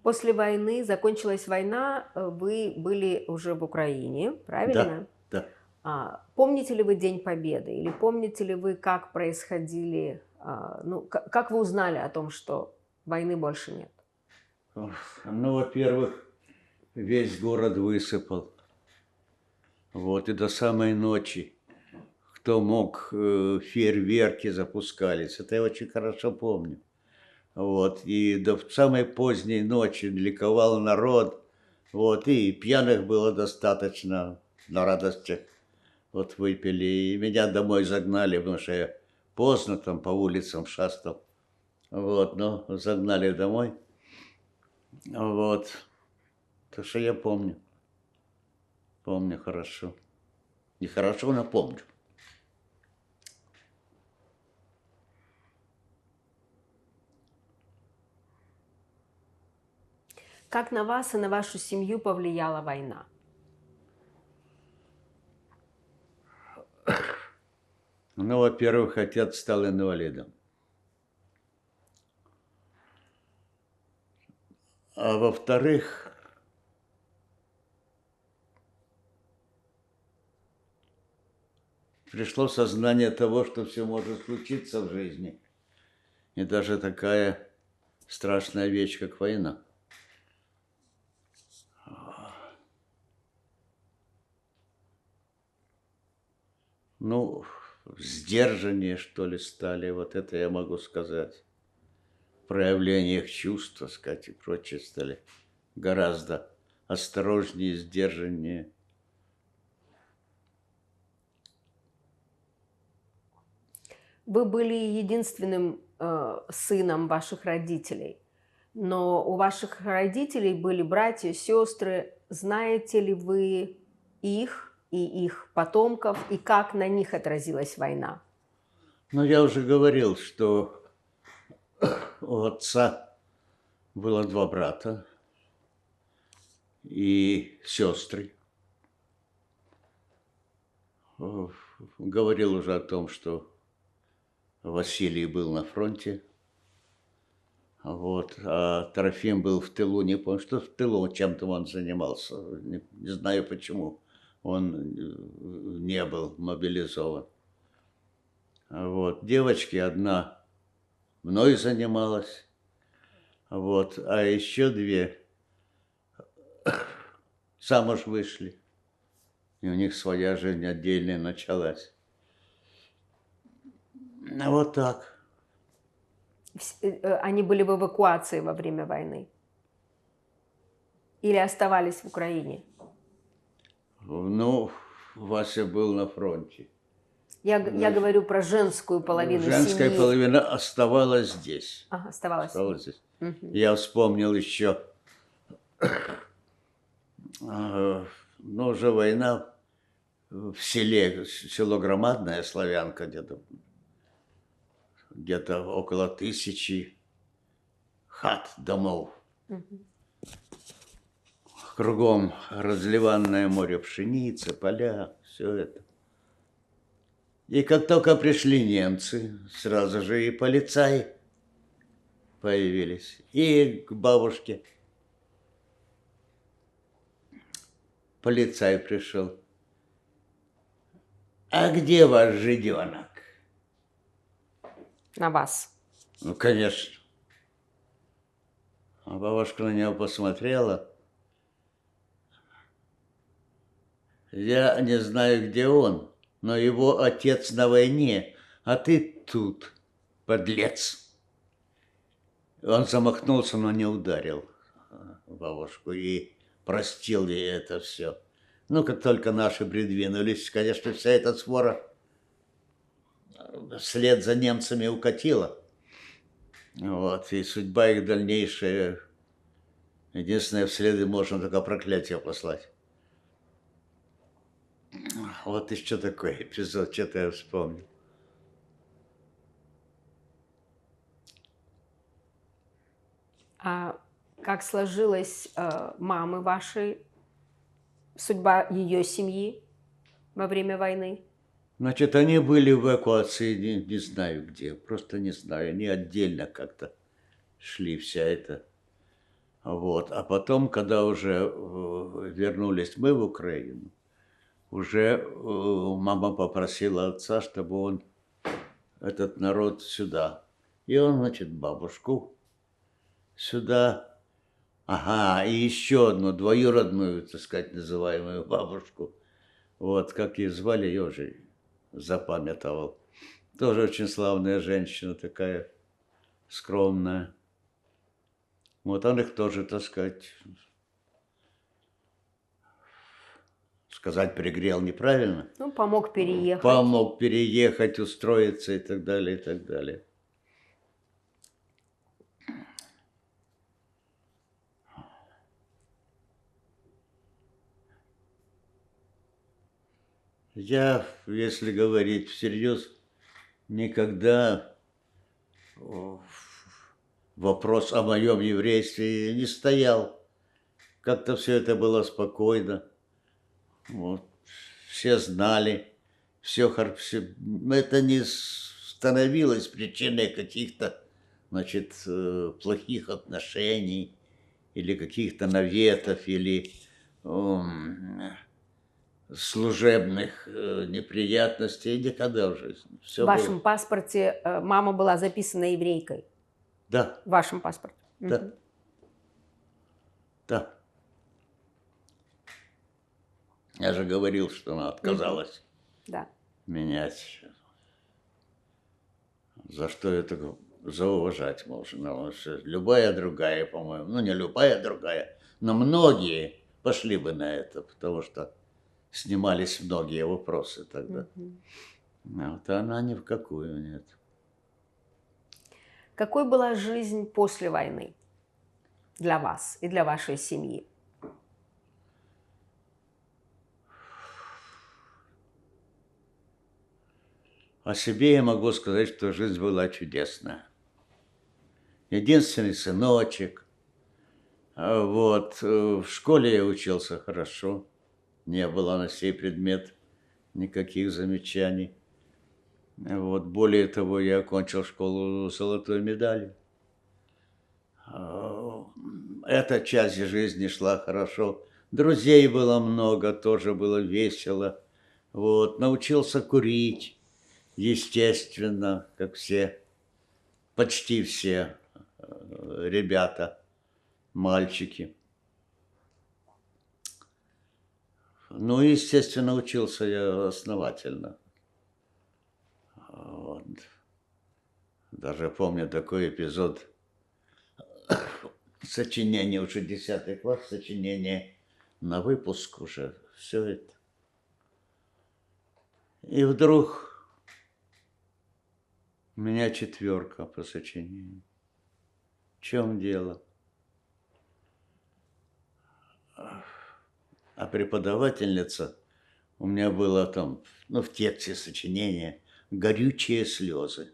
После войны, закончилась война, вы были уже в Украине, Да, правильно? да. Помните ли вы День Победы? Или помните ли вы, как происходили, ну, как вы узнали о том, что войны больше нет? Ну, во-первых, весь город высыпал. Вот, и до самой ночи. Кто мог, фейерверки запускались. Это я очень хорошо помню. Вот, и до самой поздней ночи ликовал народ. Вот, и пьяных было достаточно на радостях. Вот выпили, и меня домой загнали, потому что я поздно там по улицам шастал. Вот, но загнали домой. Вот, так что я помню. Помню хорошо. Нехорошо, но помню. Как на вас и на вашу семью повлияла война? Ну, во-первых, отец стал инвалидом. А во-вторых, пришло сознание того, что все может случиться в жизни. И даже такая страшная вещь, как война. Ну, сдержаннее, что ли, стали. Вот это я могу сказать. В проявлениях чувств, так сказать, и прочее стали гораздо осторожнее, сдержаннее. Вы были единственным сыном ваших родителей, но у ваших родителей были братья, сестры. Знаете ли вы их и их потомков, и как на них отразилась война? Но я уже говорил, что у отца было два брата и сестры. Говорил уже о том, что Василий был на фронте, вот, а Трофим был в тылу, не помню, что в тылу, чем-то он занимался, не знаю почему он не был мобилизован. Вот, девочки одна мной занималась, вот, а еще две замуж вышли, и у них своя жизнь отдельная началась. Ну, вот так. Они были в эвакуации во время войны. Или оставались в Украине? Ну, Вася был на фронте. Я Значит, говорю про женскую половину женская семьи. половина оставалась здесь. Ага, оставалась. Оставалась здесь. Мгм. Я вспомнил еще, ну, уже война в селе, село Громадное, Славянка, где-то около 1000 хат, домов. Мгм. Кругом разливанное море пшеницы, поля, все это. И как только пришли немцы, сразу же и полицаи появились. И к бабушке полицай пришел. А где ваш жиденок? На вас. Ну, конечно. А бабушка на него посмотрела. Я не знаю, где он, но его отец на войне, а ты тут, подлец. Он замахнулся, но не ударил бабушку и простил ей это все. Ну, как только наши придвинулись, конечно, вся эта свора вслед за немцами укатила. Вот, и судьба их дальнейшая, единственное, вслед можно только проклятие послать. Вот еще такой эпизод, что-то я вспомнил. А как сложилась мамы вашей, судьба ее семьи во время войны? Значит, они были в эвакуации, не знаю где, просто не знаю, они отдельно как-то шли вся эта. Вот. А потом, когда уже вернулись мы в Украину, уже мама попросила отца, чтобы он этот народ сюда. И он, значит, бабушку сюда. Ага, и еще одну двоюродную, так сказать, называемую бабушку. Вот, как ее звали, я уже запамятовал. Тоже очень славная женщина такая, скромная. Вот он их тоже, так сказать пригрел неправильно. Ну, помог переехать. Помог переехать, устроиться и так далее, и так далее. Я, если говорить всерьез, никогда вопрос о моем еврействе не стоял. Как-то все это было спокойно. Вот. Все знали, это не становилось причиной каких-то, значит, плохих отношений или каких-то наветов, или служебных неприятностей никогда в жизни. В Все вашем было. паспорте мама была записана еврейкой. Да, В вашем паспорте. да, Мгм. да. Я же говорил, что она отказалась Да. менять. За что это зауважать можно? Потому что любая другая, по-моему, ну не любая другая, но многие пошли бы на это, потому что снимались многие вопросы тогда. Мгм. А вот она ни в какую нет. Какой была жизнь после войны для вас и для вашей семьи? О себе я могу сказать, что жизнь была чудесная. Единственный сыночек. Вот. В школе я учился хорошо. Не было на сей предмет никаких замечаний. Вот. Более того, я окончил школу с золотой медалью. Эта часть жизни шла хорошо. Друзей было много, тоже было весело. Вот. Научился курить, естественно, как все, почти все ребята, мальчики. Ну, естественно, учился я основательно. Вот. Даже помню такой эпизод. сочинение, уже 10 класс, сочинение на выпуск уже, все это. И вдруг у меня 4 по сочинению. В чем дело? А преподавательница, у меня было там, ну, в тексте сочинения «Горючие слезы».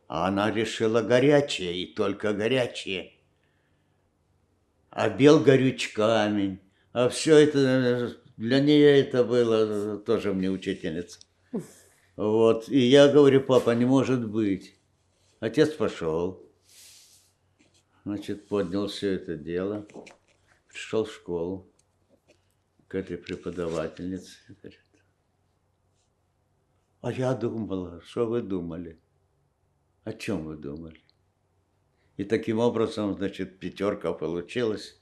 А она решила горячее, и только горячее. А бел горюч камень. А все это, для нее это было, тоже мне учительница. Вот, и я говорю: папа, не может быть. Отец пошел. Значит, поднял все это дело, пришел в школу к этой преподавательнице. Говорит: а я думала, что вы думали? О чем вы думали? И таким образом, значит, 5 получилась.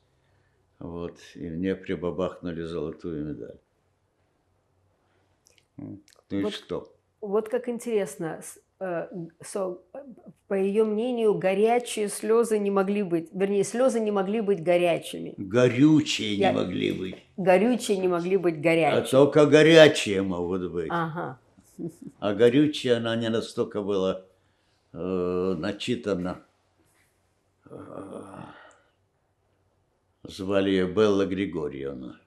Вот, и мне прибабахнули золотую медаль. Ну и Вот. что? Вот как интересно, по ее мнению, горячие слезы не могли быть, вернее, слезы не могли быть горячими. Горючие не Я- могли быть. Горючие не могли быть А горячими. только горячие могут быть. Ага. А горючая, она не настолько была начитана. Звали ее Белла Григорьевна.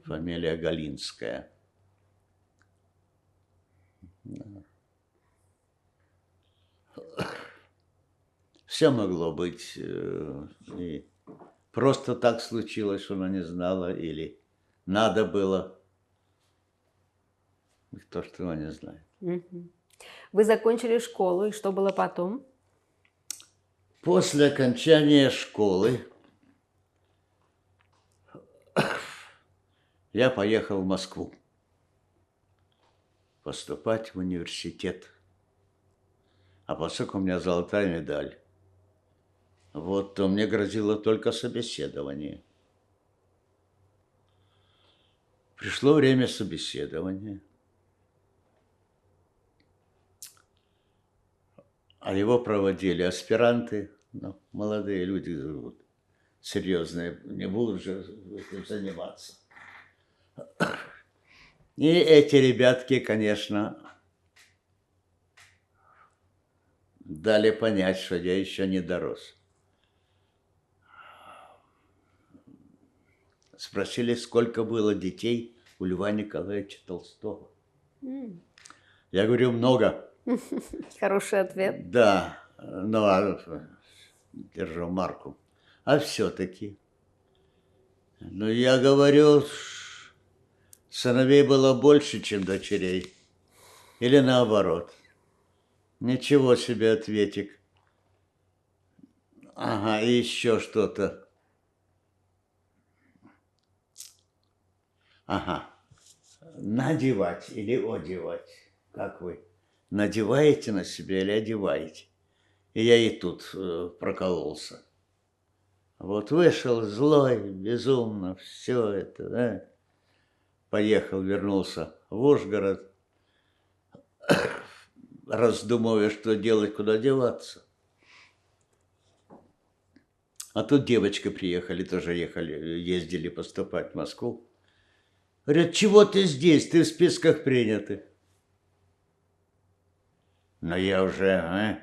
Фамилия Галинская. Все могло быть. И просто так случилось, что она не знала, или надо было. Кто ж того не знает. Мгм. Вы закончили школу, и что было потом? После окончания школы я поехал в Москву поступать в университет. А поскольку у меня золотая медаль, вот, то мне грозило только собеседование. Пришло время собеседования. А его проводили аспиранты, ну, молодые люди, вот, серьезные, не будут же этим заниматься. И эти ребятки, конечно, дали понять, что я еще не дорос. Спросили, сколько было детей у Льва Николаевича Толстого. Я говорю: много. Хороший ответ. Да, ну, держу марку. А все-таки. Ну, я говорю, сыновей было больше, чем дочерей. Или наоборот. Ничего себе ответик. Ага, и еще что-то. Ага. Надевать или одевать? Как вы? Надеваете на себя или одеваете? И я и тут прокололся. Вот вышел злой, безумно, все это, да? Поехал, вернулся в Ужгород, раздумывая, что делать, куда деваться. А тут девочки приехали, тоже ездили поступать в Москву. Говорят: чего ты здесь? Ты в списках принятых. Но я уже,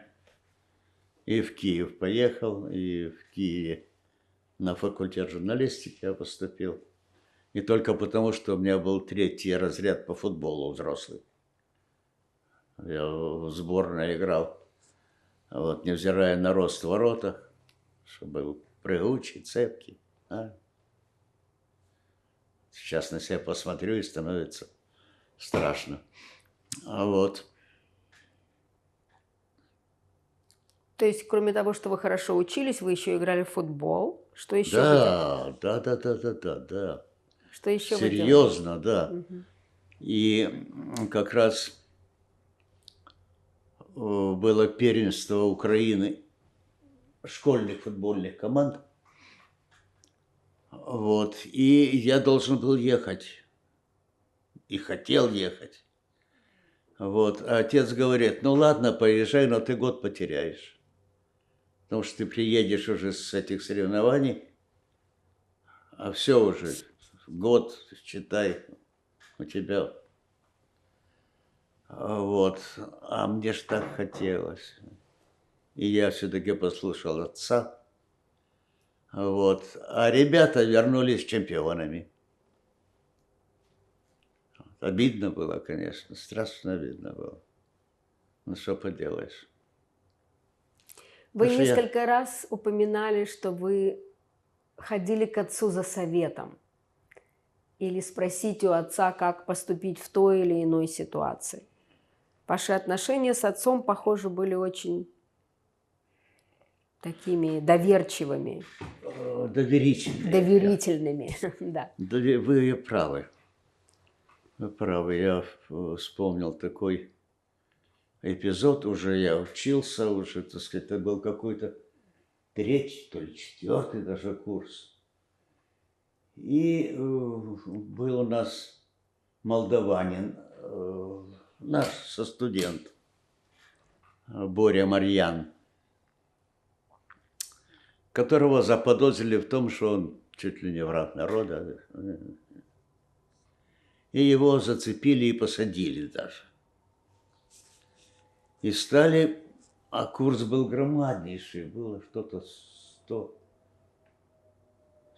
и в Киев поехал, и в Киеве на факультет журналистики я поступил. И только потому, что у меня был 3-й разряд по футболу взрослый. Я в сборной играл, вот, невзирая на рост в воротах, что был прыгучий, цепкий. Сейчас на себя посмотрю, и становится страшно. А вот. То есть, кроме того, что вы хорошо учились, вы еще играли в футбол. Что еще Да. Что еще вы делали? Серьезно, да. И как раз было первенство Украины школьных футбольных команд. Вот. И я должен был ехать. И хотел ехать. Вот. А отец говорит: ну ладно, поезжай, но ты год потеряешь. Потому что ты приедешь уже с этих соревнований, а все уже, год, считай, у тебя. Вот. А мне ж так хотелось. И я все-таки послушал отца. Вот. А ребята вернулись чемпионами. Обидно было, конечно, страшно обидно было. Ну, что поделаешь. Вы Потому что я... несколько раз упоминали, что вы ходили к отцу за советом или спросить у отца, как поступить в той или иной ситуации. Ваши отношения с отцом, похоже, были очень такими доверчивыми, Доверительные. доверительными. Да. Вы правы. Вы правы. Я вспомнил такой эпизод. Уже я учился, уже, так сказать, это был какой-то 3-й, то ли 4-й даже курс. И был у нас молдаванин, наш состудент, Боря Марьян, которого заподозрили в том, что он чуть ли не враг народа. И его зацепили и посадили даже. И стали, а курс был громаднейший, было что-то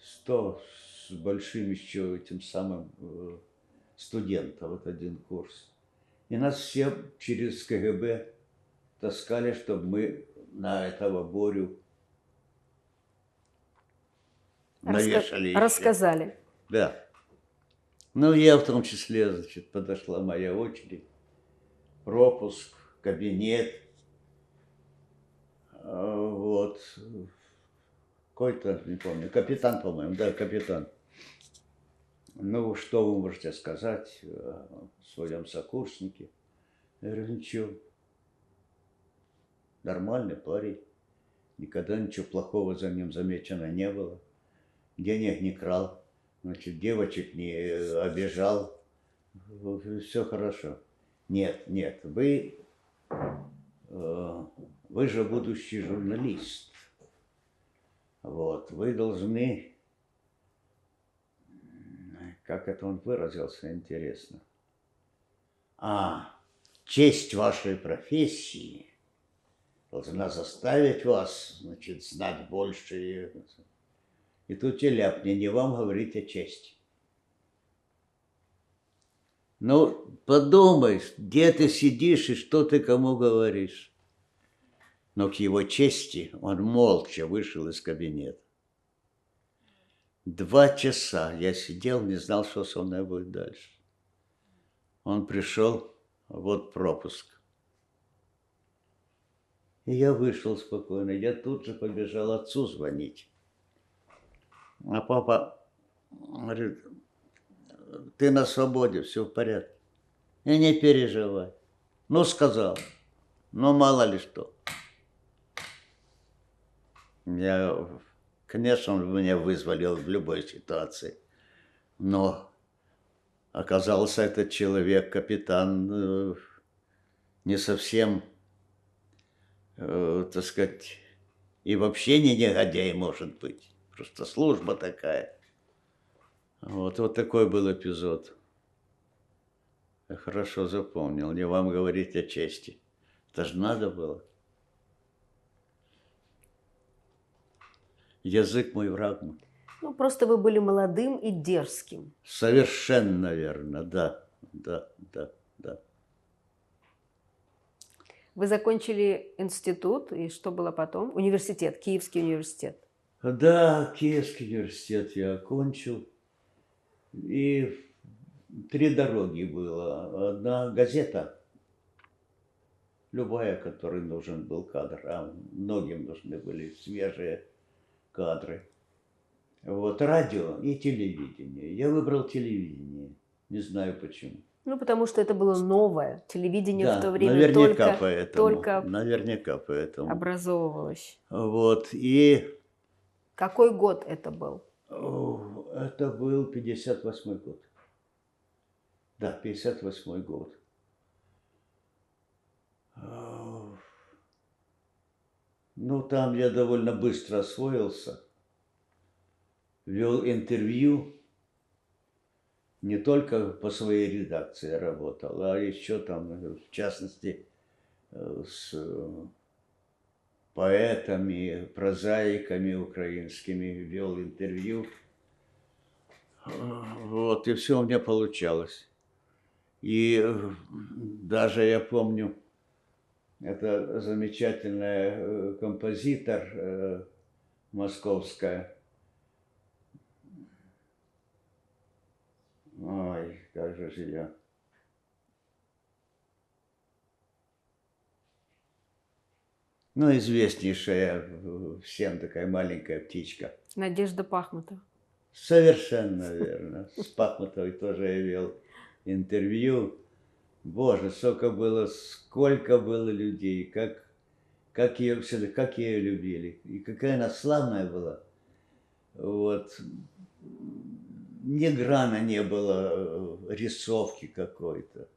100 с большим еще этим самым студентов, вот один курс. И нас все через КГБ таскали, чтобы мы на этого Борю навешали еще. Рассказали. Да. Ну, я в том числе, значит, подошла моя очередь. Пропуск, кабинет. Вот. Какой-то, не помню, капитан, по-моему, да, капитан. Ну, что вы можете сказать о своем сокурснике? Я говорю, ничего. Нормальный парень. Никогда ничего плохого за ним замечено не было. Денег не крал. Значит, девочек не обижал. Все хорошо. Нет, вы же будущий журналист. Вот, вы должны, как это он выразился, интересно. Честь вашей профессии должна заставить вас, значит, знать больше. И тут и ляпни, не вам говорить о чести. Ну, подумай, где ты сидишь и что ты кому говоришь. Но к его чести он молча вышел из кабинета. 2 часа я сидел, не знал, что со мной будет дальше. Он пришел, вот пропуск. И я вышел спокойно. Я тут же побежал отцу звонить. А папа говорит, ты на свободе, все в порядке. И не переживай. Ну, сказал. Ну, мало ли что. Конечно, он меня вызволил в любой ситуации. Но оказался этот человек, капитан, не совсем, так сказать, и вообще не негодяй может быть. Просто служба такая. Вот такой был эпизод. Я хорошо запомнил. Не вам говорить о чести. Это же надо было. Язык мой, враг мой. Ну, просто вы были молодым и дерзким. Совершенно верно, да. Вы закончили институт, и что было потом? Университет, Киевский университет. Да, Киевский университет я окончил. И 3 дороги было. Одна газета, любая, которой нужен был кадр, а многим нужны были свежие кадры. Вот, радио и телевидение. Я выбрал телевидение. Не знаю почему. Ну, потому что это было новое. Телевидение в то время наверняка только Наверняка поэтому. образовывалось. Вот, и... Какой год это был? Это был 58-й год. Да, 58-й год. Ну, там я довольно быстро освоился, вел интервью, не только по своей редакции работал, а еще там, в частности, с поэтами, прозаиками украинскими вел интервью. Вот, и все у меня получалось. И даже я помню, это замечательная композитор московская. Ой, как же ее. Ну, известнейшая всем такая маленькая птичка. Надежда Пахмутова. Совершенно верно. С Пахмутовой тоже я вел интервью. Боже, сколько было людей, как ее всегда, как ее любили. И какая она славная была. Вот. Ни грана не было рисовки какой-то.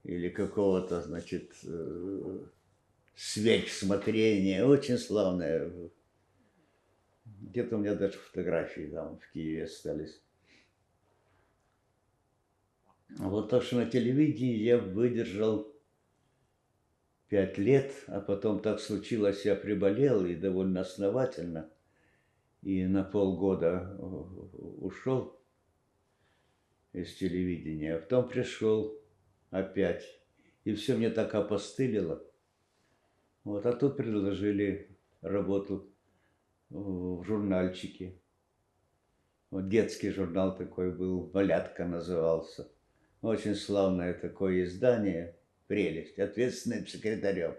Или какого-то, значит, сверхсмотрения. Очень славная. Где-то у меня даже фотографии там в Киеве остались. Вот так что на телевидении я выдержал 5 лет, а потом так случилось, я приболел и довольно основательно. И на полгода ушел из телевидения, а потом пришел опять. И все мне так опостылило. Вот, а тут предложили работу в журнальчике. Вот детский журнал такой был, «Малятка» назывался. Очень славное такое издание, прелесть, ответственным секретарем.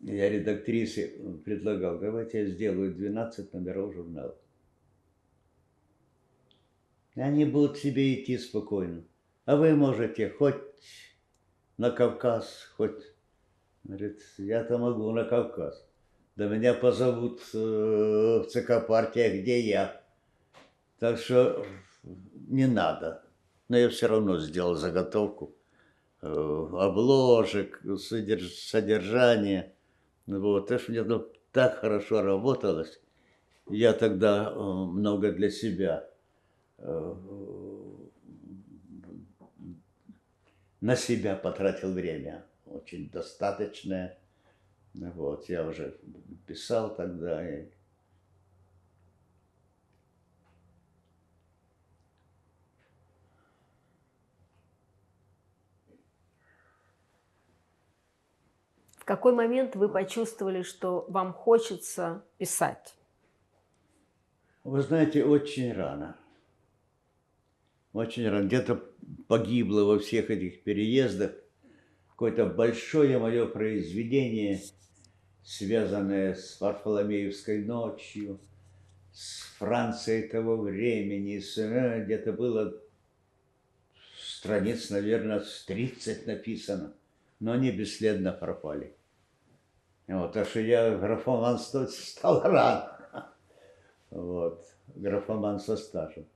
Я редактрисе предлагал, давайте я сделаю 12 номеров журнала. Они будут себе идти спокойно. А вы можете хоть на Кавказ, хоть... Говорит, я-то могу на Кавказ. Да меня позовут в ЦК партия, где я. Так что не надо. Но я все равно сделал заготовку обложек, содержания. Вот. Так что мне так хорошо работалось. Я тогда много для себя на себя потратил время. Очень достаточное. Вот. Я уже писал тогда. В какой момент вы почувствовали, что вам хочется писать? Вы знаете, очень рано. Очень рано. Где-то погибло во всех этих переездах какое-то большое мое произведение, связанное с Варфоломеевской ночью, с Францией того времени, где-то было страниц, наверное, с 30 написано, но они бесследно пропали. Вот, так что я графоман стал рано. Вот, графоман со стажем.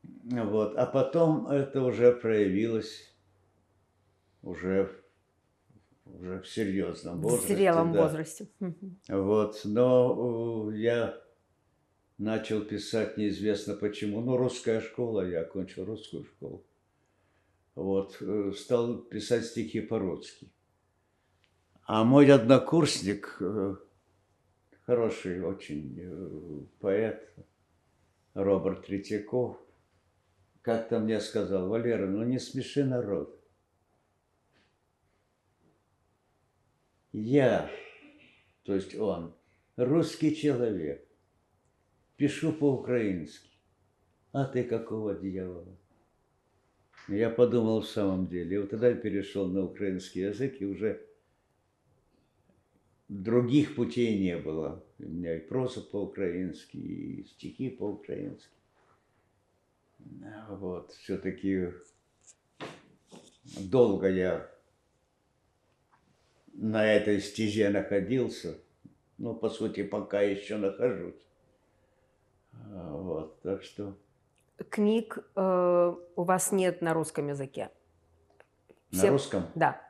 Вот, а потом это уже проявилось уже в серьезном возрасте. В зрелом да. возрасте. Вот, но я начал писать неизвестно почему. Ну, русская школа, я окончил русскую школу. Вот, стал писать стихи по-русски. А мой однокурсник, хороший очень поэт, Роберт Третьяков, как-то мне сказал: Валера, ну не смеши народ. Я, то есть он, русский человек, пишу по-украински, а ты какого дьявола? Я подумал в самом деле, и вот тогда я перешел на украинский язык, и уже других путей не было. У меня и проза по-украински, и стихи по-украински. Вот, все-таки долго я на этой стезе находился, ну, по сути, пока еще нахожусь. Вот, так что... Книг у вас нет на русском языке? На русском? Да.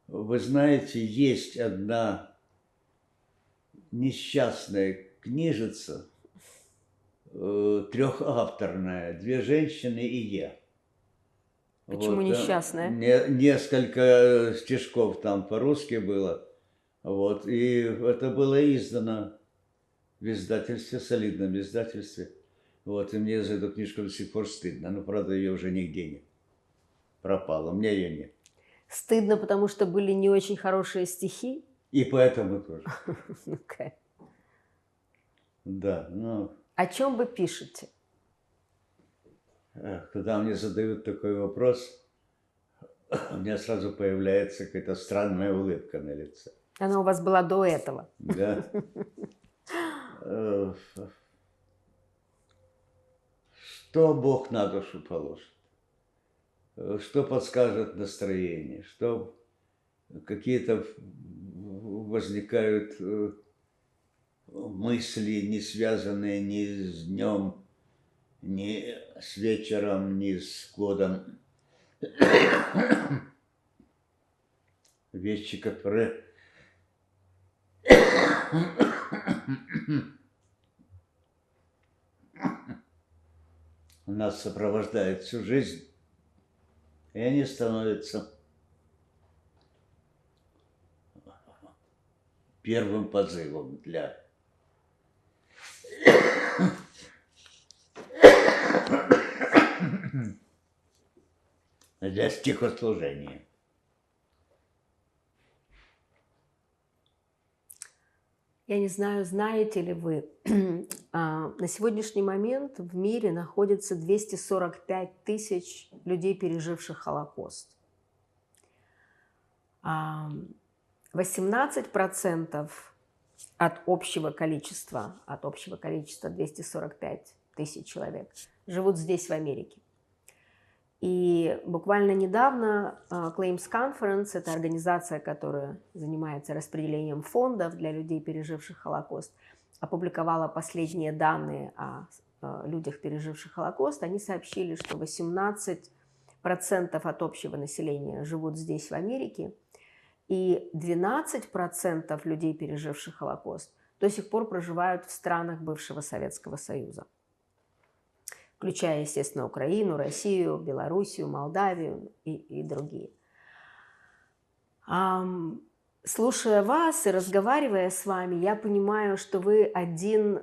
Вы знаете, есть одна несчастная книжица, трехавторная, две женщины и я. Почему Вот, несчастная? несколько стишков там по-русски было. Вот, и это было издано в издательстве, солидном издательстве. Вот, и мне за эту книжку до сих пор стыдно. Но, правда, ее уже нигде нет. Пропала. У меня ее нет. Стыдно, потому что были не очень хорошие стихи? И поэтому тоже. Окей. Да, ну, О чем вы пишете? когда мне задают такой вопрос, у меня сразу появляется какая-то странная улыбка на лице. Она у вас была до этого. Да. Э, Что Бог на душу положит? Что подскажет настроение? Что какие-то возникают мысли, не связанные ни с днем, ни с вечером, ни с годом. Вещи, которые нас сопровождают всю жизнь, и они становятся первым позывом для стихослужения. Я не знаю, знаете ли вы, на сегодняшний момент в мире находится 245 тысяч людей, переживших Холокост. 18% от общего количества 245 тысяч человек, живут здесь, в Америке. И буквально недавно Claims Conference, это организация, которая занимается распределением фондов для людей, переживших Холокост, опубликовала последние данные о людях, переживших Холокост. Они сообщили, что 18% от общего населения живут здесь, в Америке, и 12% людей, переживших Холокост, до сих пор проживают в странах бывшего Советского Союза, включая, естественно, Украину, Россию, Белоруссию, Молдавию и другие. Слушая вас и разговаривая с вами, я понимаю, что вы один,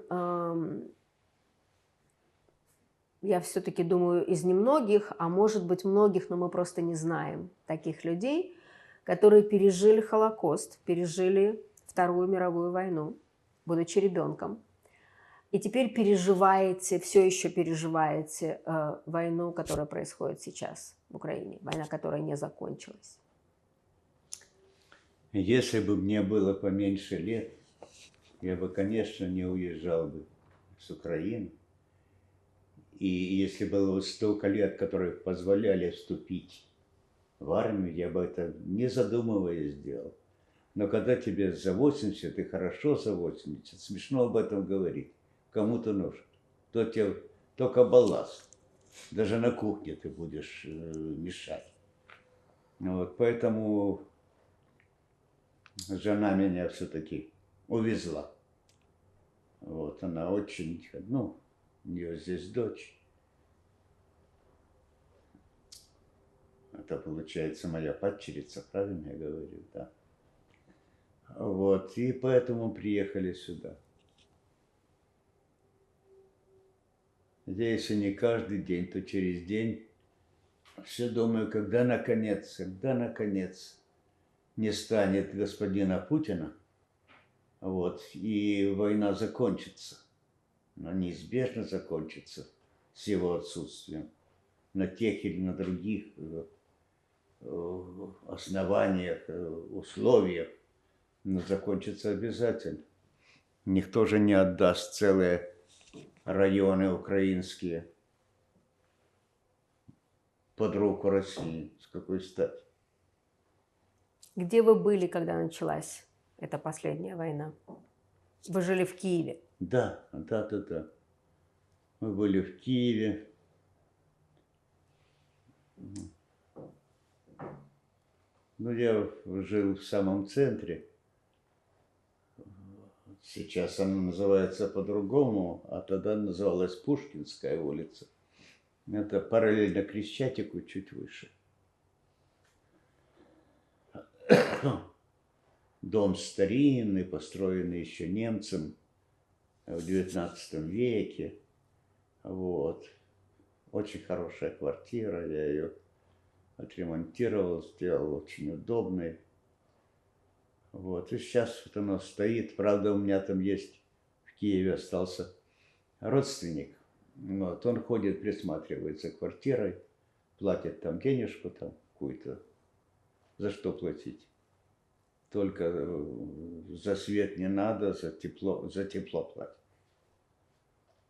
я все-таки думаю, из немногих, а может быть многих, но мы просто не знаем таких людей, которые пережили Холокост, пережили Вторую мировую войну, будучи ребенком. И теперь все еще переживаете войну, которая происходит сейчас в Украине, война, которая не закончилась. Если бы мне было поменьше лет, я бы, конечно, не уезжал бы с Украины. И если было бы столько лет, которые позволяли вступить в армию, я бы это, не задумываясь, сделал. Но когда тебе за 80, и хорошо за 80, смешно об этом говорить. Кому-то нужен. То тебе только балласт. Даже на кухне ты будешь мешать. Вот, поэтому жена меня все-таки увезла. Вот, она очень, у нее здесь дочь. Это получается моя падчерица, правильно я говорю, да. Вот, и поэтому приехали сюда. Если не каждый день, то через день все думаю, когда наконец не станет господина Путина, вот, и война закончится. Она неизбежно закончится с его отсутствием на тех или на других основаниях, условиях, но закончится обязательно. Никто же не отдаст целые районы украинские под руку России. С какой стати? Где вы были, когда началась эта последняя война? Вы жили в Киеве? Да. Мы были в Ну, я жил в самом центре. Сейчас она называется по-другому, а тогда называлась Пушкинская улица. Это параллельно Крещатику, чуть выше. Дом старинный, построенный еще немцем в XIX веке. Вот. Очень хорошая квартира, я ее отремонтировал, сделал очень удобной. Вот. И сейчас вот оно стоит. Правда, у меня там есть, в Киеве остался родственник. Вот. Он ходит, присматривает за квартирой, платит там денежку там какую-то. За что платить? Только за свет не надо, за тепло платить.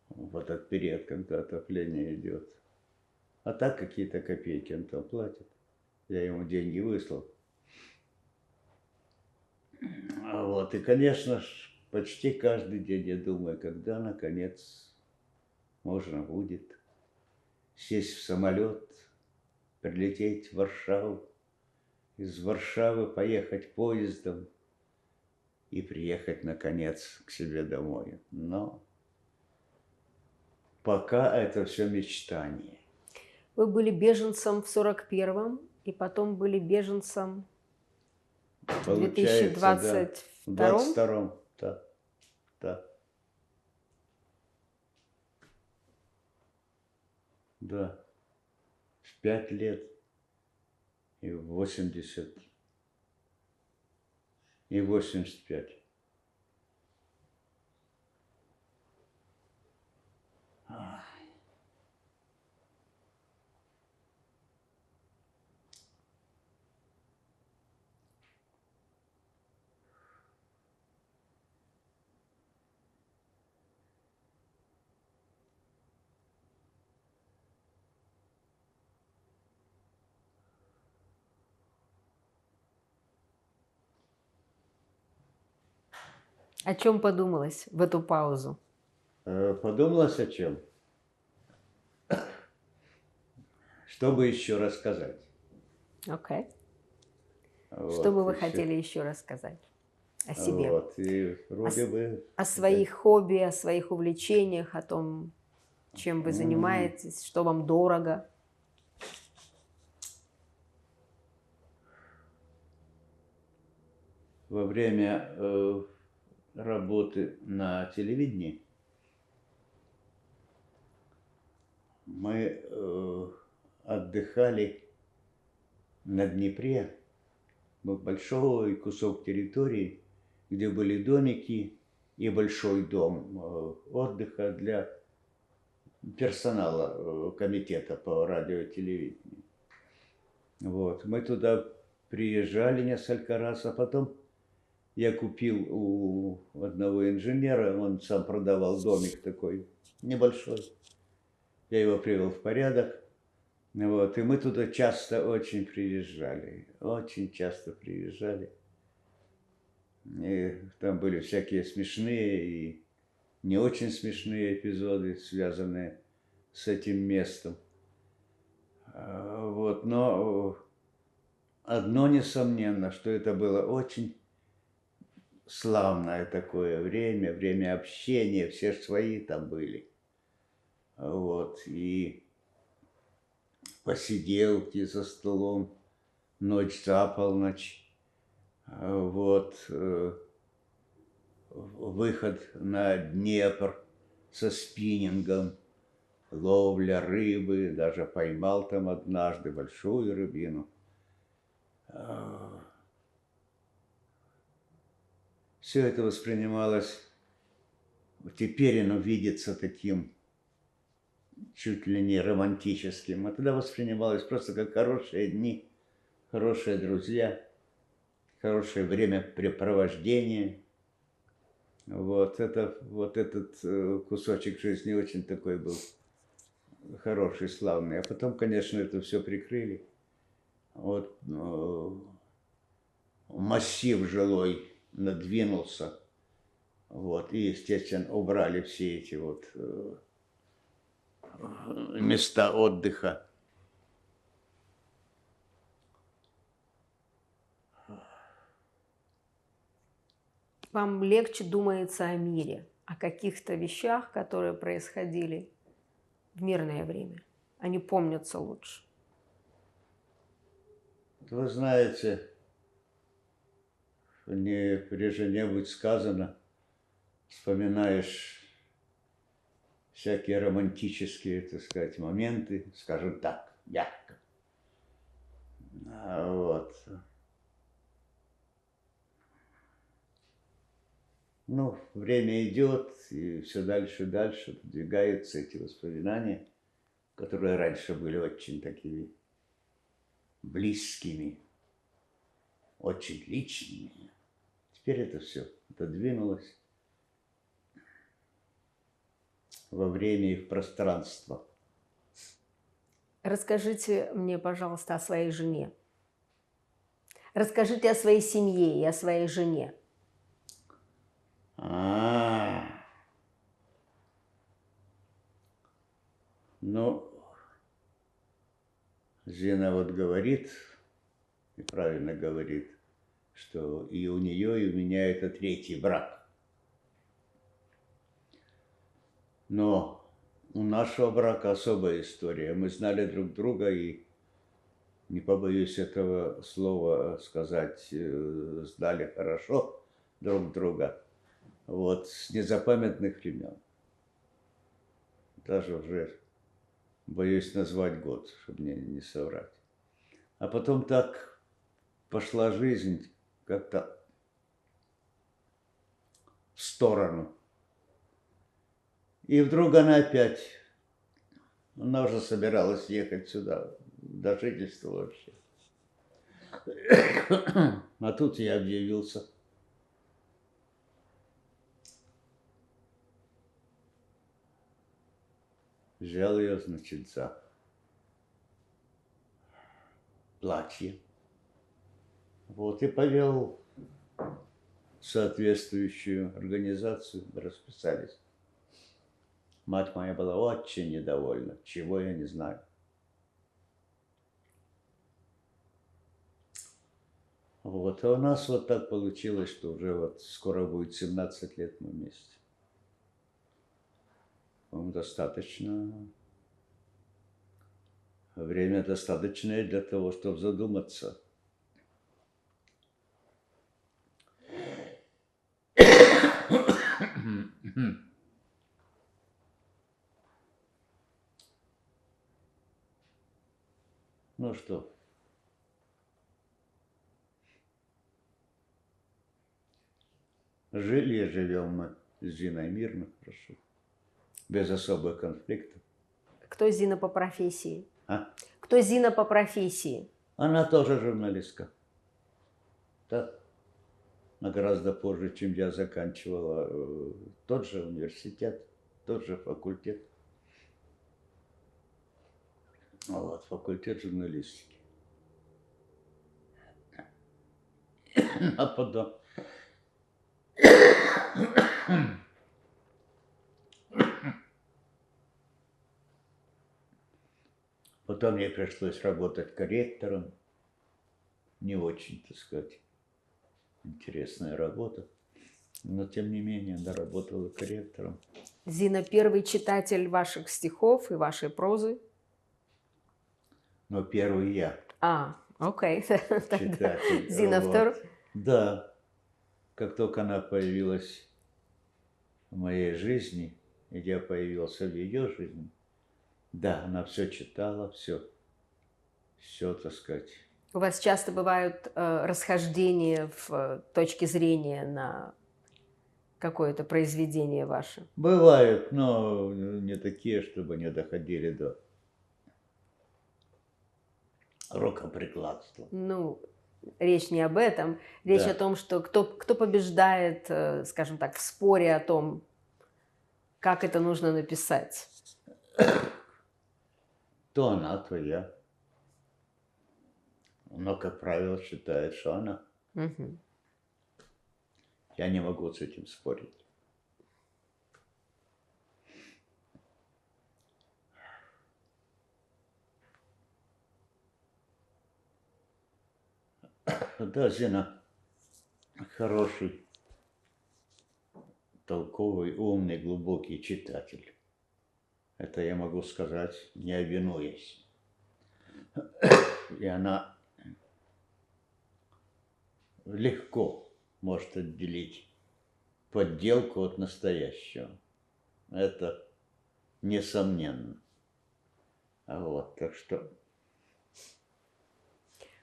В этот период, когда отопление идет. А так какие-то копейки он там платит. Я ему деньги выслал. Вот. И, конечно ж, почти каждый день я думаю, когда, наконец, можно будет сесть в самолет, прилететь в Варшаву, из Варшавы поехать поездом и приехать, наконец, к себе домой. Но пока это все мечтание. Вы были беженцем в 41-м, и потом были беженцем в Получается, да, 2022-м? в 22-м, да, да. Да, в 5 лет, и в 80, и в 85. О чем подумалось в эту паузу? Подумалось о чем? Что бы еще рассказать? Окей. Вот, Что бы вы еще. хотели еще рассказать о себе? Вот, и вроде бы... О своих хобби, о своих увлечениях, о том, чем вы занимаетесь, что вам дорого? Во время работы на телевидении мы отдыхали на Днепре. Был большой кусок территории, где были домики и большой дом отдыха для персонала комитета по радио и телевидению. Вот. Мы туда приезжали несколько раз, а потом я купил у одного инженера, он сам продавал домик такой небольшой. Я его привел в порядок. Вот. И мы туда часто очень приезжали. Очень часто приезжали. И там были всякие смешные и не очень смешные эпизоды, связанные с этим местом. Вот. Но одно несомненно, что это было очень славное такое время, время общения, все свои там были. Вот. И посиделки за столом, ночь за полночь. Вот. Выход на Днепр со спиннингом, ловля рыбы, даже поймал там однажды большую рыбину. Все это воспринималось, теперь оно видится таким чуть ли не романтическим, а тогда воспринималось просто как хорошие дни, хорошие друзья, хорошее времяпрепровождение. Вот этот кусочек жизни очень такой был хороший, славный. А потом, конечно, это все прикрыли. Вот массив жилой надвинулся. Вот, и, естественно, убрали все эти вот места отдыха. Вам легче думается о мире, о каких-то вещах, которые происходили в мирное время. Они помнятся лучше. Вы знаете, не прежде-нибудь сказано, вспоминаешь всякие романтические, так сказать, моменты, скажем так, мягко. Вот. Ну, время идет, и все дальше и дальше продвигаются эти воспоминания, которые раньше были очень такими близкими, очень личными. Теперь это все отодвинулось во время и в пространство. Расскажите мне, пожалуйста, о своей жене. Расскажите о своей семье и о своей жене. Ну, Зина вот говорит, и правильно говорит, что и у нее, и у меня это третий брак. Но у нашего брака особая история. Мы знали друг друга и, не побоюсь этого слова сказать, знали хорошо друг друга. Вот с незапамятных времен. Даже уже боюсь назвать год, чтобы мне не соврать. А потом так пошла жизнь как-то в сторону. И вдруг она опять, она уже собиралась ехать сюда, до жительства вообще. А тут я объявился. Взял ее, значит, за платье. Вот, и повел в соответствующую организацию, расписались. Мать моя была очень недовольна, чего я не знаю. Вот, а у нас вот так получилось, что уже вот скоро будет 17 лет мы вместе. По-моему, достаточно. Время достаточное для того, чтобы задуматься. Ну что, жили и живем мы с Зиной мирно, хорошо, без особых конфликтов. Кто Зина по профессии? А? Кто Зина по профессии? Она тоже журналистка. Да. Но гораздо позже, чем я заканчивала тот же университет, тот же факультет. Вот, факультет журналистики. А потом... Потом мне пришлось работать корректором. Не очень, так сказать, интересная работа. Но, тем не менее, она работала корректором. Зина первый читатель ваших стихов и вашей прозы? Но первый я. Окей. Читатель. Зина вот. второй? Да. Как только она появилась в моей жизни, и я появился в ее жизни, да, она все читала, все, так сказать. У вас часто бывают расхождения в точке зрения на какое-то произведение ваше? Бывают, но не такие, чтобы не доходили до рукоприкладства. Ну, речь не об этом. Речь о том, что кто побеждает, скажем так, в споре о том, как это нужно написать. То она, то я. Но, как правило, считает, что она. Угу. Я не могу с этим спорить. Да, Зина хороший толковый, умный, глубокий читатель. Это я могу сказать, не обинуясь. И она легко может отделить подделку от настоящего. Это несомненно. Вот, так что...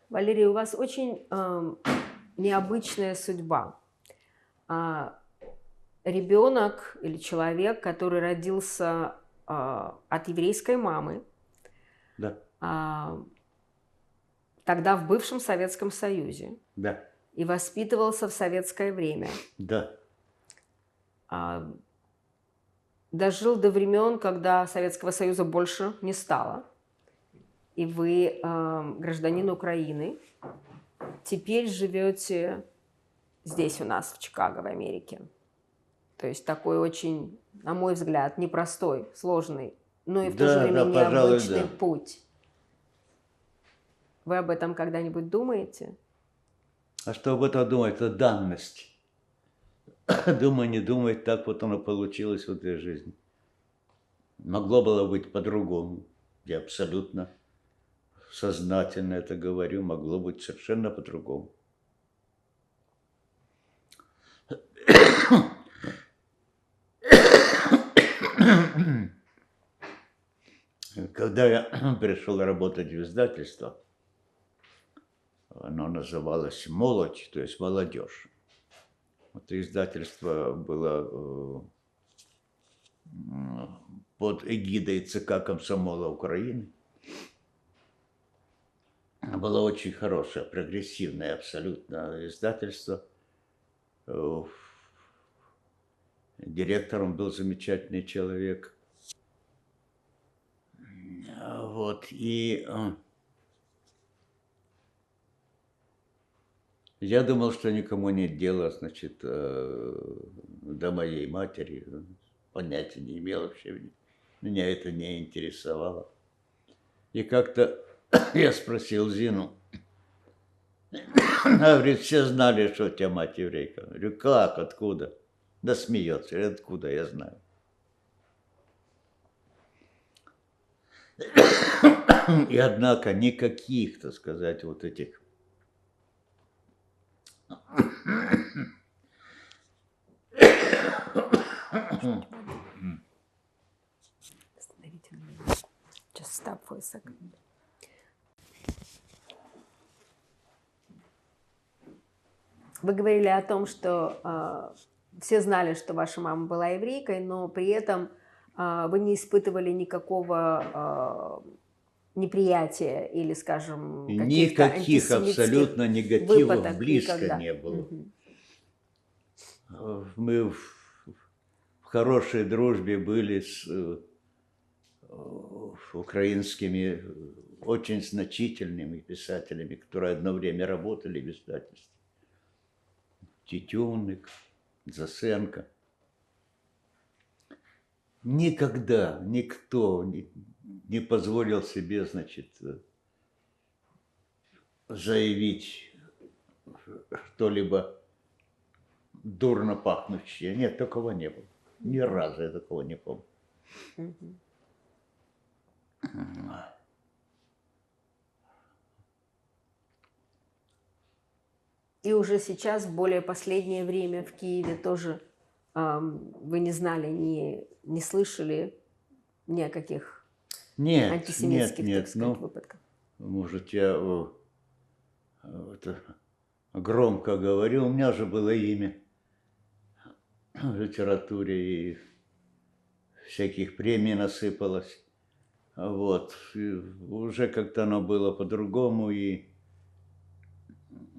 Валерий, у вас очень необычная судьба. Ребенок или человек, который родился от еврейской мамы, Да, тогда в бывшем Советском Союзе, да, и воспитывался в советское время, да, дожил до времен, когда Советского Союза больше не стало, и вы гражданин Украины, теперь живете здесь у нас, в Чикаго, в Америке. То есть такой очень, на мой взгляд, непростой, сложный, но и в то же да, время да, пожалуй, необычный да. путь. Вы об этом когда-нибудь думаете? А что об этом думать? Это данность. Думай, не думай, так вот оно получилось в этой жизни. Могло было быть по-другому. Я абсолютно сознательно это говорю. Могло быть совершенно по-другому. Когда я пришел работать в издательство, оно называлось «Молодь», то есть «Молодежь». Это издательство было под эгидой ЦК Комсомола Украины. Было очень хорошее, прогрессивное абсолютно издательство. Директором был замечательный человек. Вот, и я думал, что никому нет дела, значит, до моей матери. Понятия не имел вообще. Меня это не интересовало. И как-то я спросил Зину. Она говорит, все знали, что у тебя мать еврейка. Я говорю, как, откуда? Да смеется. Я говорю, откуда, я знаю. И однако никаких, так сказать, вот этих Just stop for a second. Вы говорили о том, что все знали, что ваша мама была еврейкой, но при этом вы не испытывали никакого неприятия или, скажем, каких-то никаких абсолютно негативов выпадок близко никогда. не было. Мы в хорошей дружбе были с украинскими очень значительными писателями, которые одно время работали в издательстве. Тютюнник, Засенко. Никогда никто не позволил себе, значит, заявить что-либо дурно пахнущее. Нет, такого не было. Ни разу я такого не помню. И уже сейчас, в более последнее время в Киеве тоже вы не знали, не слышали ни о каких антисемитских, так сказать, выпадках? Может, я это громко говорю. У меня же было имя в литературе, и всяких премий насыпалось. Вот. И уже как-то оно было по-другому, и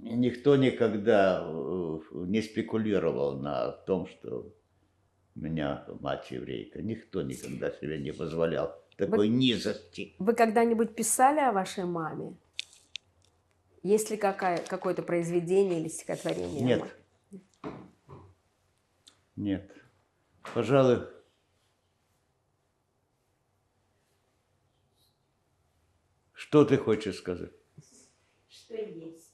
никто никогда не спекулировал на том, что у меня мать еврейка. Никто никогда себе не позволял такой низости. Вы когда-нибудь писали о вашей маме? Есть ли какое-то произведение или стихотворение? Нет. Нет. Пожалуй, что ты хочешь сказать? Что есть.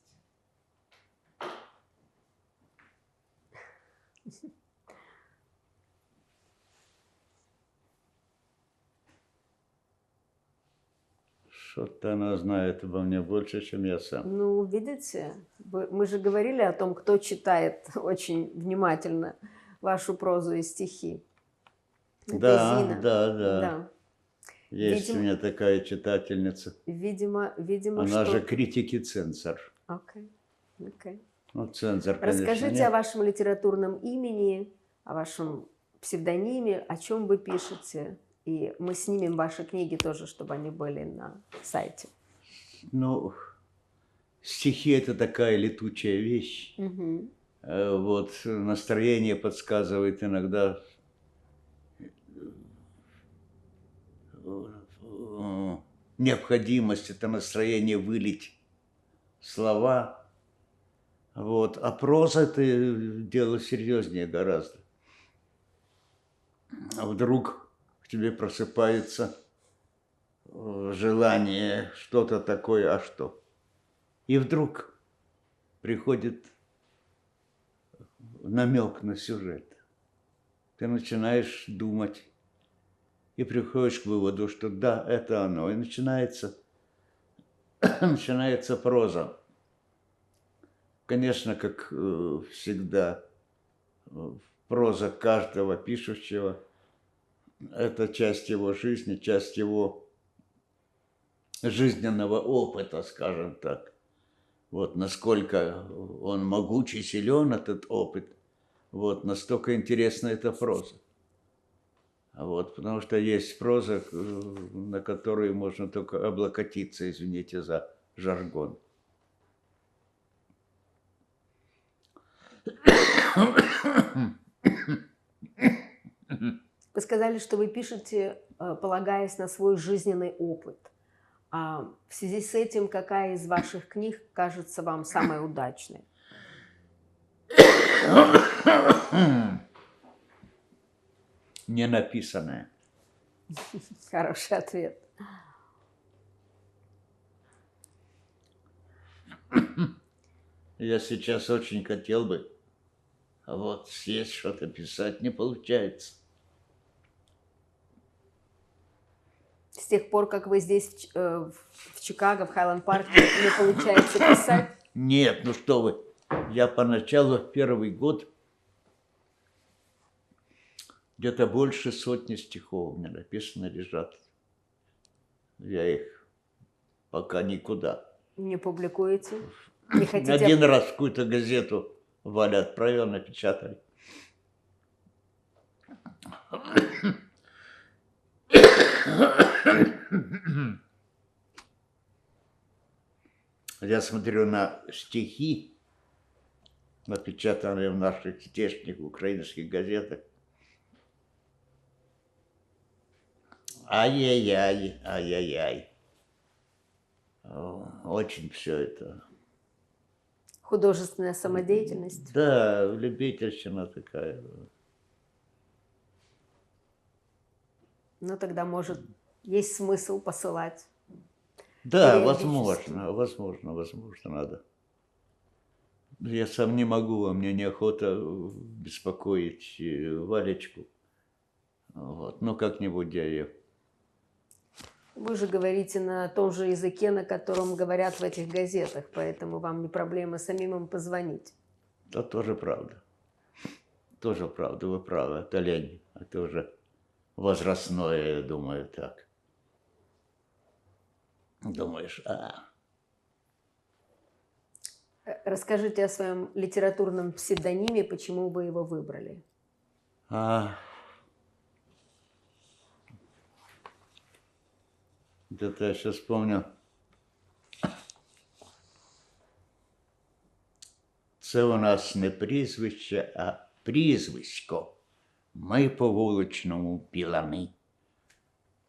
Что-то она знает обо мне больше, чем я сам. Ну, видите, мы же говорили о том, кто читает очень внимательно вашу прозу и стихи. Это Да, Зина. да, да. Да. Есть у Видимо, меня такая читательница. видимо, Она же что... критик и цензор. Окей, окей. Ну, цензор, конечно, Расскажите о нет. вашем литературном имени, о вашем псевдониме, о чем вы пишете. И мы снимем ваши книги тоже, чтобы они были на сайте. Ну, стихи – это такая летучая вещь. Мгм. Вот настроение подсказывает иногда необходимость это настроение вылить слова. Вот. А проза – это дело серьезнее гораздо. А вдруг к тебе просыпается желание что-то такое, а что? И вдруг приходит намек на сюжет. Ты начинаешь думать и приходишь к выводу, что да, это оно. И начинается проза. Конечно, как всегда, проза каждого пишущего – это часть его жизни, часть его жизненного опыта, скажем так. Вот насколько он могучий, силен, этот опыт, вот настолько интересна эта проза. Вот, потому что есть проза, на которую можно только облокотиться, извините за жаргон. Вы сказали, что вы пишете, полагаясь на свой жизненный опыт. А в связи с этим, какая из ваших книг кажется вам самой удачной? Не написанное. Хороший ответ. Я сейчас очень хотел бы, а вот съесть что-то писать не получается. С тех пор, как вы здесь, в Чикаго, в Хайленд-парке, не получается писать? Нет, ну что вы. Я поначалу первый год где-то больше сотни стихов у меня написано лежат. Я их пока никуда. Не публикуете? Не хотите? Один раз в какую-то газету Валя отправила, напечатали. Я смотрю на стихи, напечатанные в наших здешних украинских газетах. Ай-яй-яй, ай-яй-яй. Очень все это. Художественная самодеятельность? Да, любительщина такая. Ну, тогда, может, есть смысл посылать. Да, периодически. возможно, надо. Я сам не могу, а мне неохота беспокоить Валечку. Вот. Ну, как-нибудь я ее. Вы же говорите на том же языке, на котором говорят в этих газетах, поэтому вам не проблема самим им позвонить. Да, тоже правда. Тоже правда, вы правы. Это лень. Это уже возрастное, я думаю, так. Думаешь, Расскажите о своем литературном псевдониме, почему вы его выбрали. Где-то я сейчас вспомню. Це у нас не прізвище, а прізвисько. Ми по вуличному білани.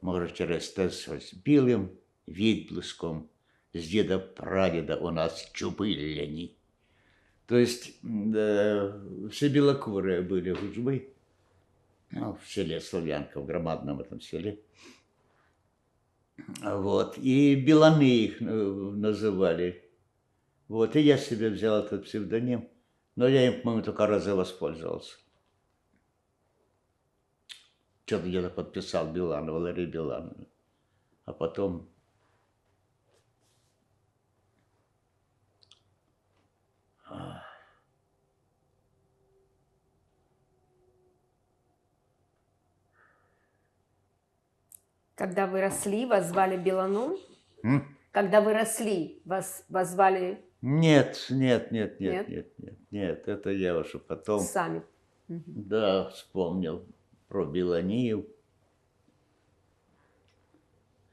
Може, через те щось білим відблиском з діда-прадіда у нас чубиляні. То есть все белокурые были в Ужбы, ну, в селе Славянка, в громадном этом селе. Вот. И беланы их называли. Вот. И я себе взял этот псевдоним, но я им, по-моему, только разы воспользовался. Что-то где-то подписал Билан, Валерий Билан. А потом Когда вы росли, вас звали Белану? М? Когда вы росли, вас звали Нет, нет, нет, нет, нет? нет, нет, нет, это я уже потом, Сами. Мгм. да, вспомнил про Беланию,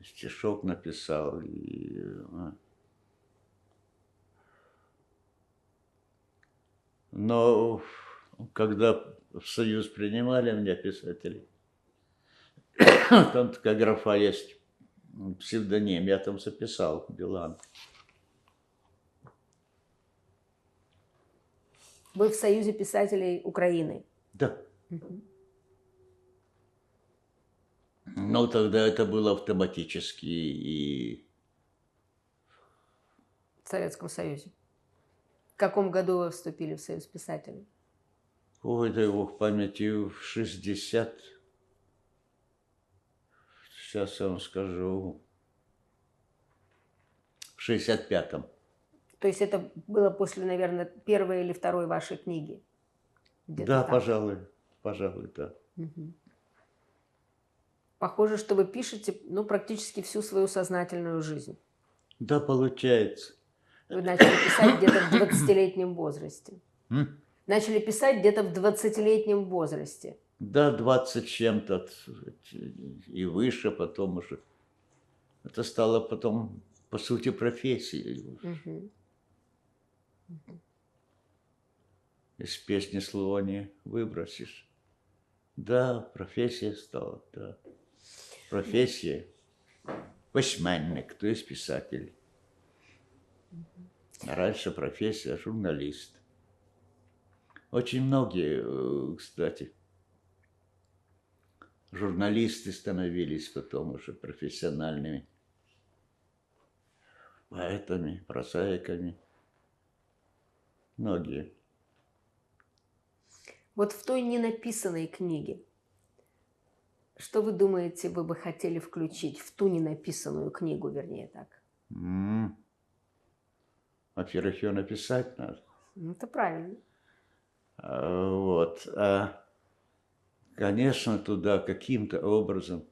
стишок написал. Но когда в Союз принимали меня писателей, там такая графа есть, псевдоним, я там записал Билан. Вы в Союзе писателей Украины. Да. Мгм. Но тогда это было автоматически и В Советском Союзе. В каком году вы вступили в Союз писателей? ой, дай бог памяти, в 60, сейчас я вам скажу, в 65-м. То есть это было после, наверное, первой или второй вашей книги? Где-то Да, так. пожалуй, да. Мгм. Похоже, что вы пишете, ну, практически всю свою сознательную жизнь. Да, получается. Вы начали писать где-то в 20-летнем возрасте. М? Начали писать где-то в 20-летнем возрасте. Да, 20 с чем-то и выше потом уже. Это стало потом, по сути, профессией. Мгм. Из песни слова не выбросишь. Да, профессия стала, да. Профессия. Письменник, то есть писатель. А раньше профессия журналист. Очень многие, кстати, журналисты становились потом уже профессиональными поэтами, прозаиками. Многие. Вот в той ненаписанной книге, что вы думаете, вы бы хотели включить в ту ненаписанную книгу, вернее так? М. Во-первых, ее написать надо. Ну, это правильно. Вот. Конечно, туда каким-то образом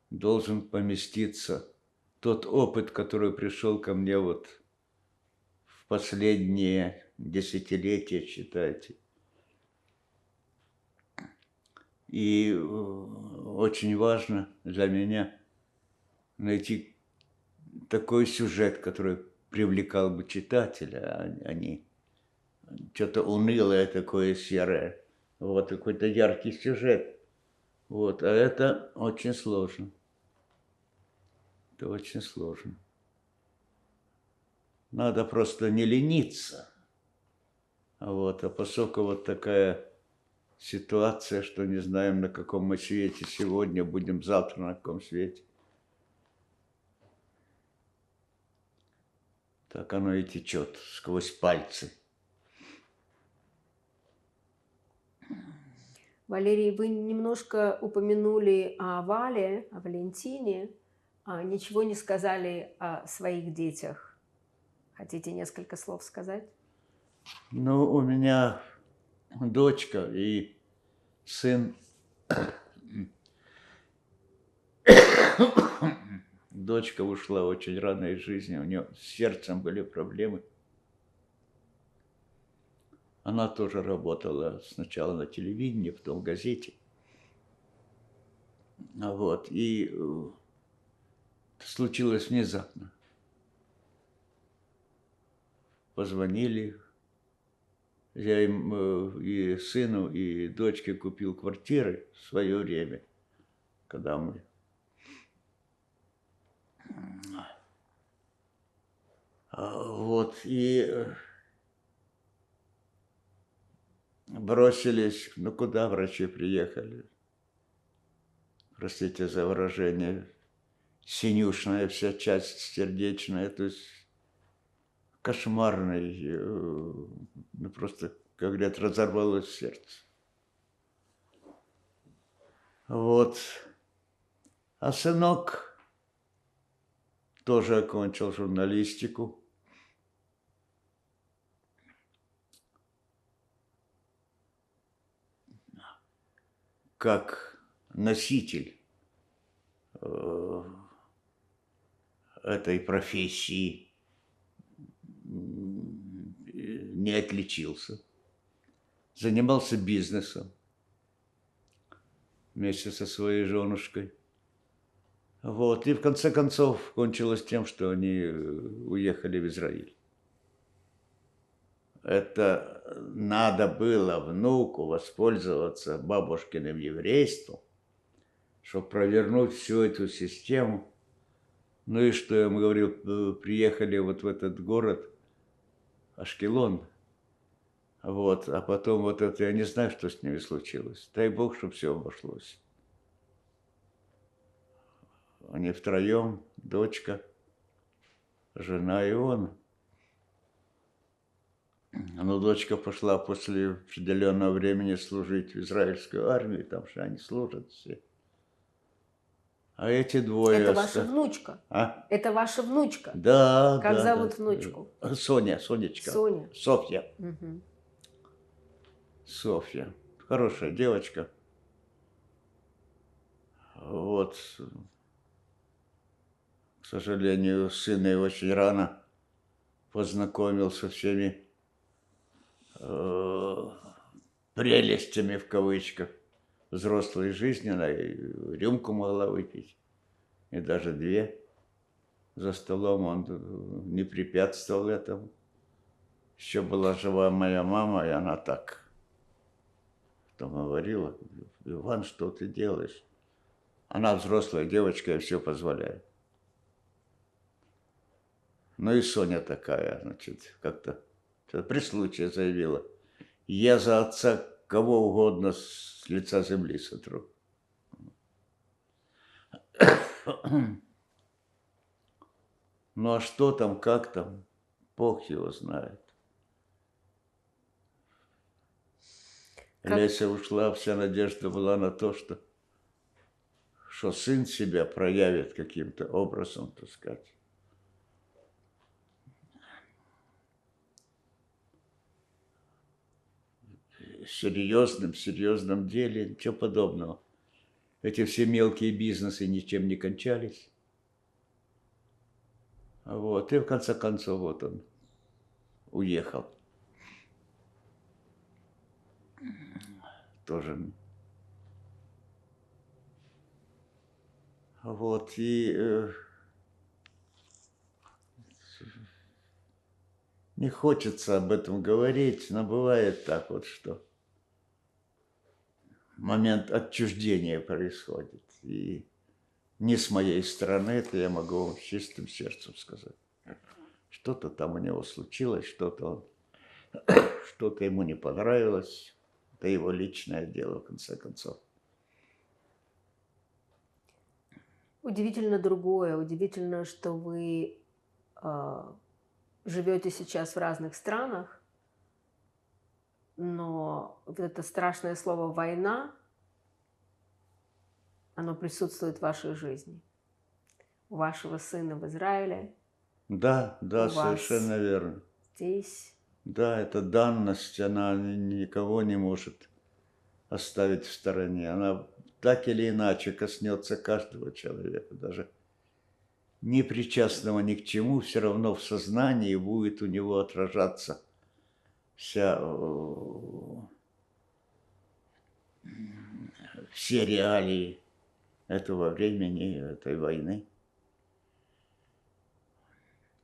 должен поместиться тот опыт, который пришел ко мне вот в последние десятилетия, считайте. И очень важно для меня найти такой сюжет, который привлекал бы читателя, а не что-то унылое такое, серое. Вот какой-то яркий сюжет. Вот, а это очень сложно. Это очень сложно. Надо просто не лениться. Вот, а поскольку вот такая ситуация, что не знаем, на каком мы свете сегодня, будем завтра на каком свете. Так оно и течет сквозь пальцы. Валерий, вы немножко упомянули о Вале, о Валентине, ничего не сказали о своих детях. Хотите несколько слов сказать? Ну, у меня дочка и сын. Дочка ушла очень рано из жизни, у нее с сердцем были проблемы. Она тоже работала сначала на телевидении, потом в газете. Вот, и случилось внезапно. Позвонили, я им и сыну, и дочке купил квартиры в свое время, когда мы вот, и бросились, ну куда врачи приехали, простите за выражение, синюшная вся часть сердечная, то есть кошмарный, ну просто, как говорят, разорвалось сердце. Вот. А сынок тоже окончил журналистику. Как носитель э, этой профессии не отличился. Занимался бизнесом вместе со своей женушкой. Вот. И в конце концов кончилось тем, что они уехали в Израиль. Это надо было внуку воспользоваться бабушкиным еврейством, чтобы провернуть всю эту систему. Ну и что я ему говорил, приехали вот в этот город, Ашкелон, вот, а потом вот это, я не знаю, что с ними случилось. Дай Бог, чтобы все обошлось. Они втроем, дочка, жена и он. Но дочка пошла после определенного времени служить в израильскую армию, там же они служат все. А эти двое... Это ваша внучка? А? Это ваша внучка? Да, Как да. зовут да. внучку? Соня, Сонечка. Соня. Софья. Угу. Софья. Хорошая девочка. Вот. К сожалению, сын ее очень рано познакомил со всеми прелестями, в кавычках, взрослой жизни. Она и рюмку могла выпить, и даже две. За столом он не препятствовал этому. Еще была жива моя мама, и она так потом говорила: Иван, что ты делаешь? Она взрослая девочка, и все позволяет. Ну и Соня такая, значит, как-то при случае заявила: я за отца кого угодно с лица земли сотру. Ну а что там, как там, Бог его знает. Леся ушла, вся надежда была на то, что сын себя проявит каким-то образом, так сказать. Серьезном деле, ничего подобного. Эти все мелкие бизнесы ничем не кончались. Вот. И в конце концов вот он уехал. Тоже. Вот. И не хочется об этом говорить, но бывает так вот, что момент отчуждения происходит. И не с моей стороны, это я могу вам с чистым сердцем сказать. Что-то там у него случилось, что-то ему не понравилось. Это его личное дело, в конце концов. Удивительно другое. Удивительно, что вы живете сейчас в разных странах, но вот это страшное слово «война», оно присутствует в вашей жизни. У вашего сына в Израиле. Да, совершенно верно. Здесь. Да, эта данность, она никого не может оставить в стороне. Она так или иначе коснется каждого человека, даже не причастного ни к чему, все равно в сознании будет у него отражаться все реалии этого времени, этой войны.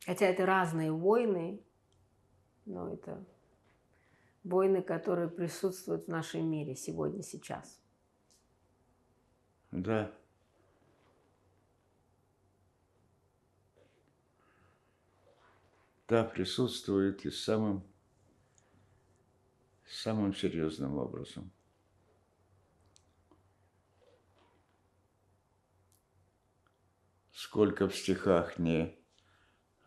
Хотя это разные войны, но это войны, которые присутствуют в нашем мире сегодня, сейчас. Да. Да, присутствует и самым серьезным образом. Сколько в стихах не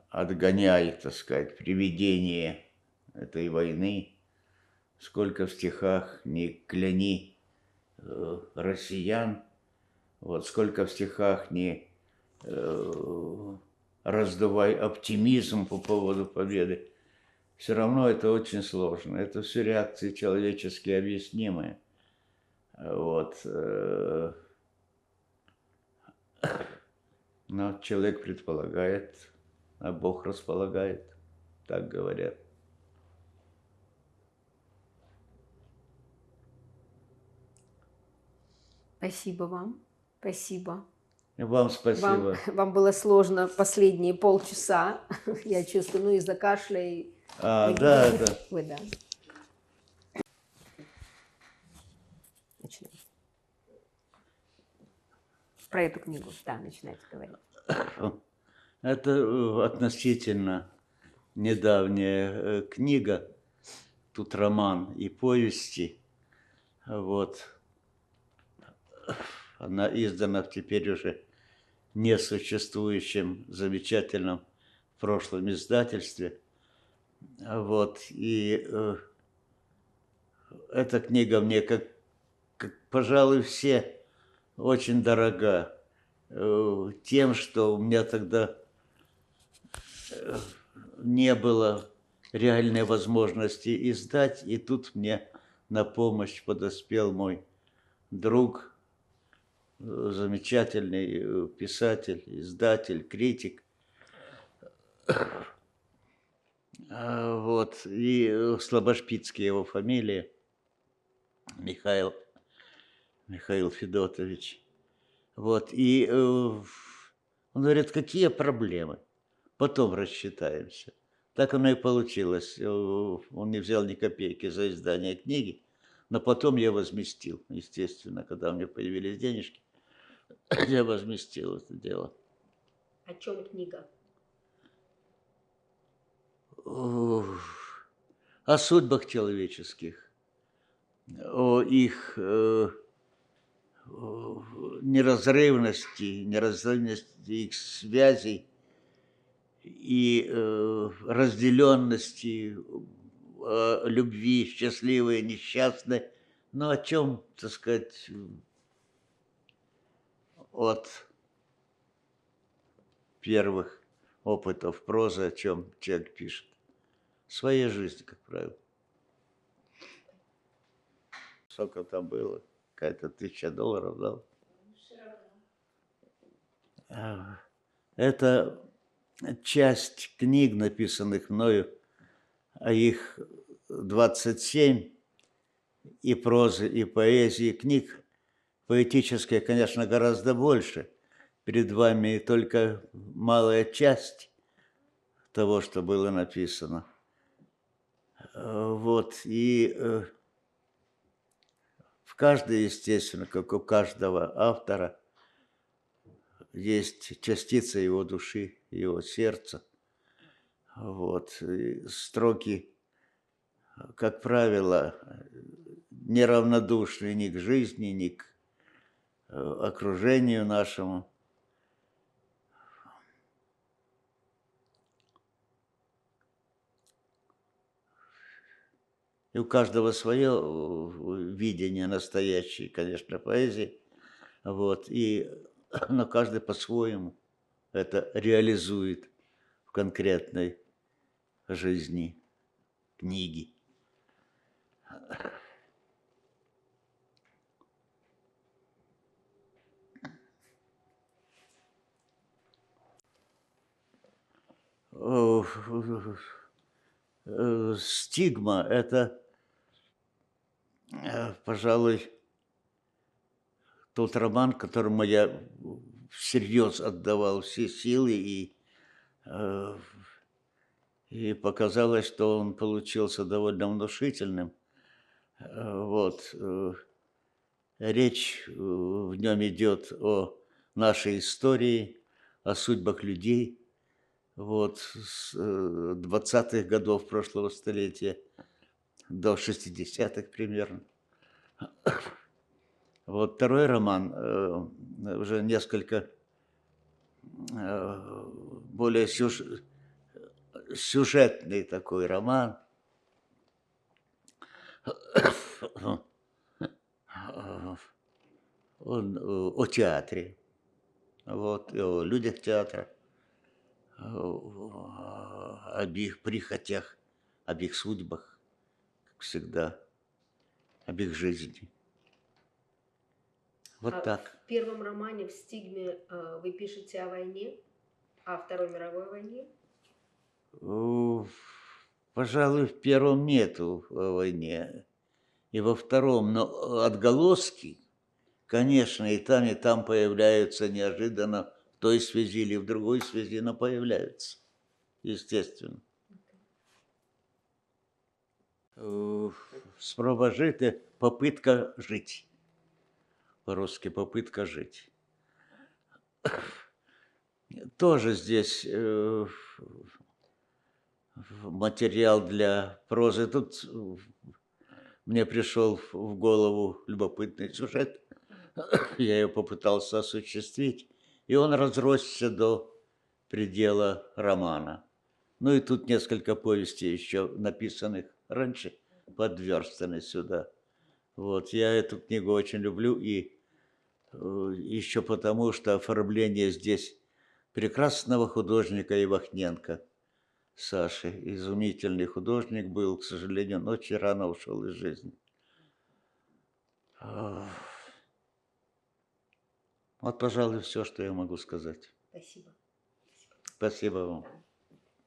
отгоняет, так сказать, привидение этой войны, сколько в стихах не кляни россиян, вот сколько в стихах не раздувай оптимизм по поводу победы, все равно это очень сложно. Это все реакции человечески объяснимые. Вот. Но человек предполагает, а Бог располагает, так говорят. Спасибо вам. Спасибо. И вам Вам, спасибо. вам было сложно последние полчаса, я чувствую, ну, из-за кашля и Да, да. вы, да. Начинаем. Про эту книгу, да, начинайте говорить. Это относительно недавняя книга. Тут роман и повести. Вот. Она издана теперь уже несуществующем замечательном в прошлом издательстве. Вот. И эта книга мне, как, пожалуй, все, очень дорога. Тем, что у меня тогда не было реальной возможности издать, и тут мне на помощь подоспел мой друг, замечательный писатель, издатель, критик. Вот. И Слабошпицкий его фамилия, Михаил Федотович. Вот. И он говорит, какие проблемы? Потом рассчитаемся. Так оно и получилось. Он не взял ни копейки за издание книги, но потом я возместил, естественно, когда у меня появились денежки, я возместил это дело. О чем книга? О судьбах человеческих, о их неразрывности их связей и разделенности, любви, счастливой, несчастной, но о чем, так сказать, от первых опытов прозы, о чем человек пишет. Своей жизни, как правило. Сколько там было? Какая-то $1000, да? Это часть книг, написанных мною, а их 27, и прозы, и поэзии. Книг поэтических, конечно, гораздо больше. Перед вами только малая часть того, что было написано. Вот. И в каждой, естественно, как у каждого автора, есть частица его души, его сердца. Вот. И строки, как правило, неравнодушны ни к жизни, ни к окружению нашему. И у каждого свое видение настоящей, конечно, поэзии. Вот. Но каждый по-своему это реализует в конкретной жизни книги. Стигма – это, пожалуй, тот роман, которому я всерьез отдавал все силы, и показалось, что он получился довольно внушительным. Вот. Речь в нем идет о нашей истории, о судьбах людей. Вот, с 20-х годов прошлого столетия до 60-х примерно. Вот второй роман, уже несколько более сюжетный такой роман. Он о театре, вот, и о людях театра, об их прихотях, об их судьбах, как всегда, об их жизни. Вот так. В первом романе «В стигме» вы пишете о войне, о Второй мировой войне? Пожалуй, в первом нету о войне, и во втором, но отголоски, конечно, и там появляются неожиданно, в той связи или в другой связи, но появляются, естественно. Спроба жити – попытка жить. По-русски попытка жить. Тоже здесь материал для прозы. Тут мне пришел в голову любопытный сюжет. Я его попытался осуществить, и он разросся до предела романа. Ну и тут несколько повестей еще написанных раньше, подверстаны сюда. Вот, я эту книгу очень люблю, и еще потому, что оформление здесь прекрасного художника Ивахненко Саши. Изумительный художник был, к сожалению, он очень рано ушел из жизни. Вот, пожалуй, все, что я могу сказать. Спасибо. Спасибо вам.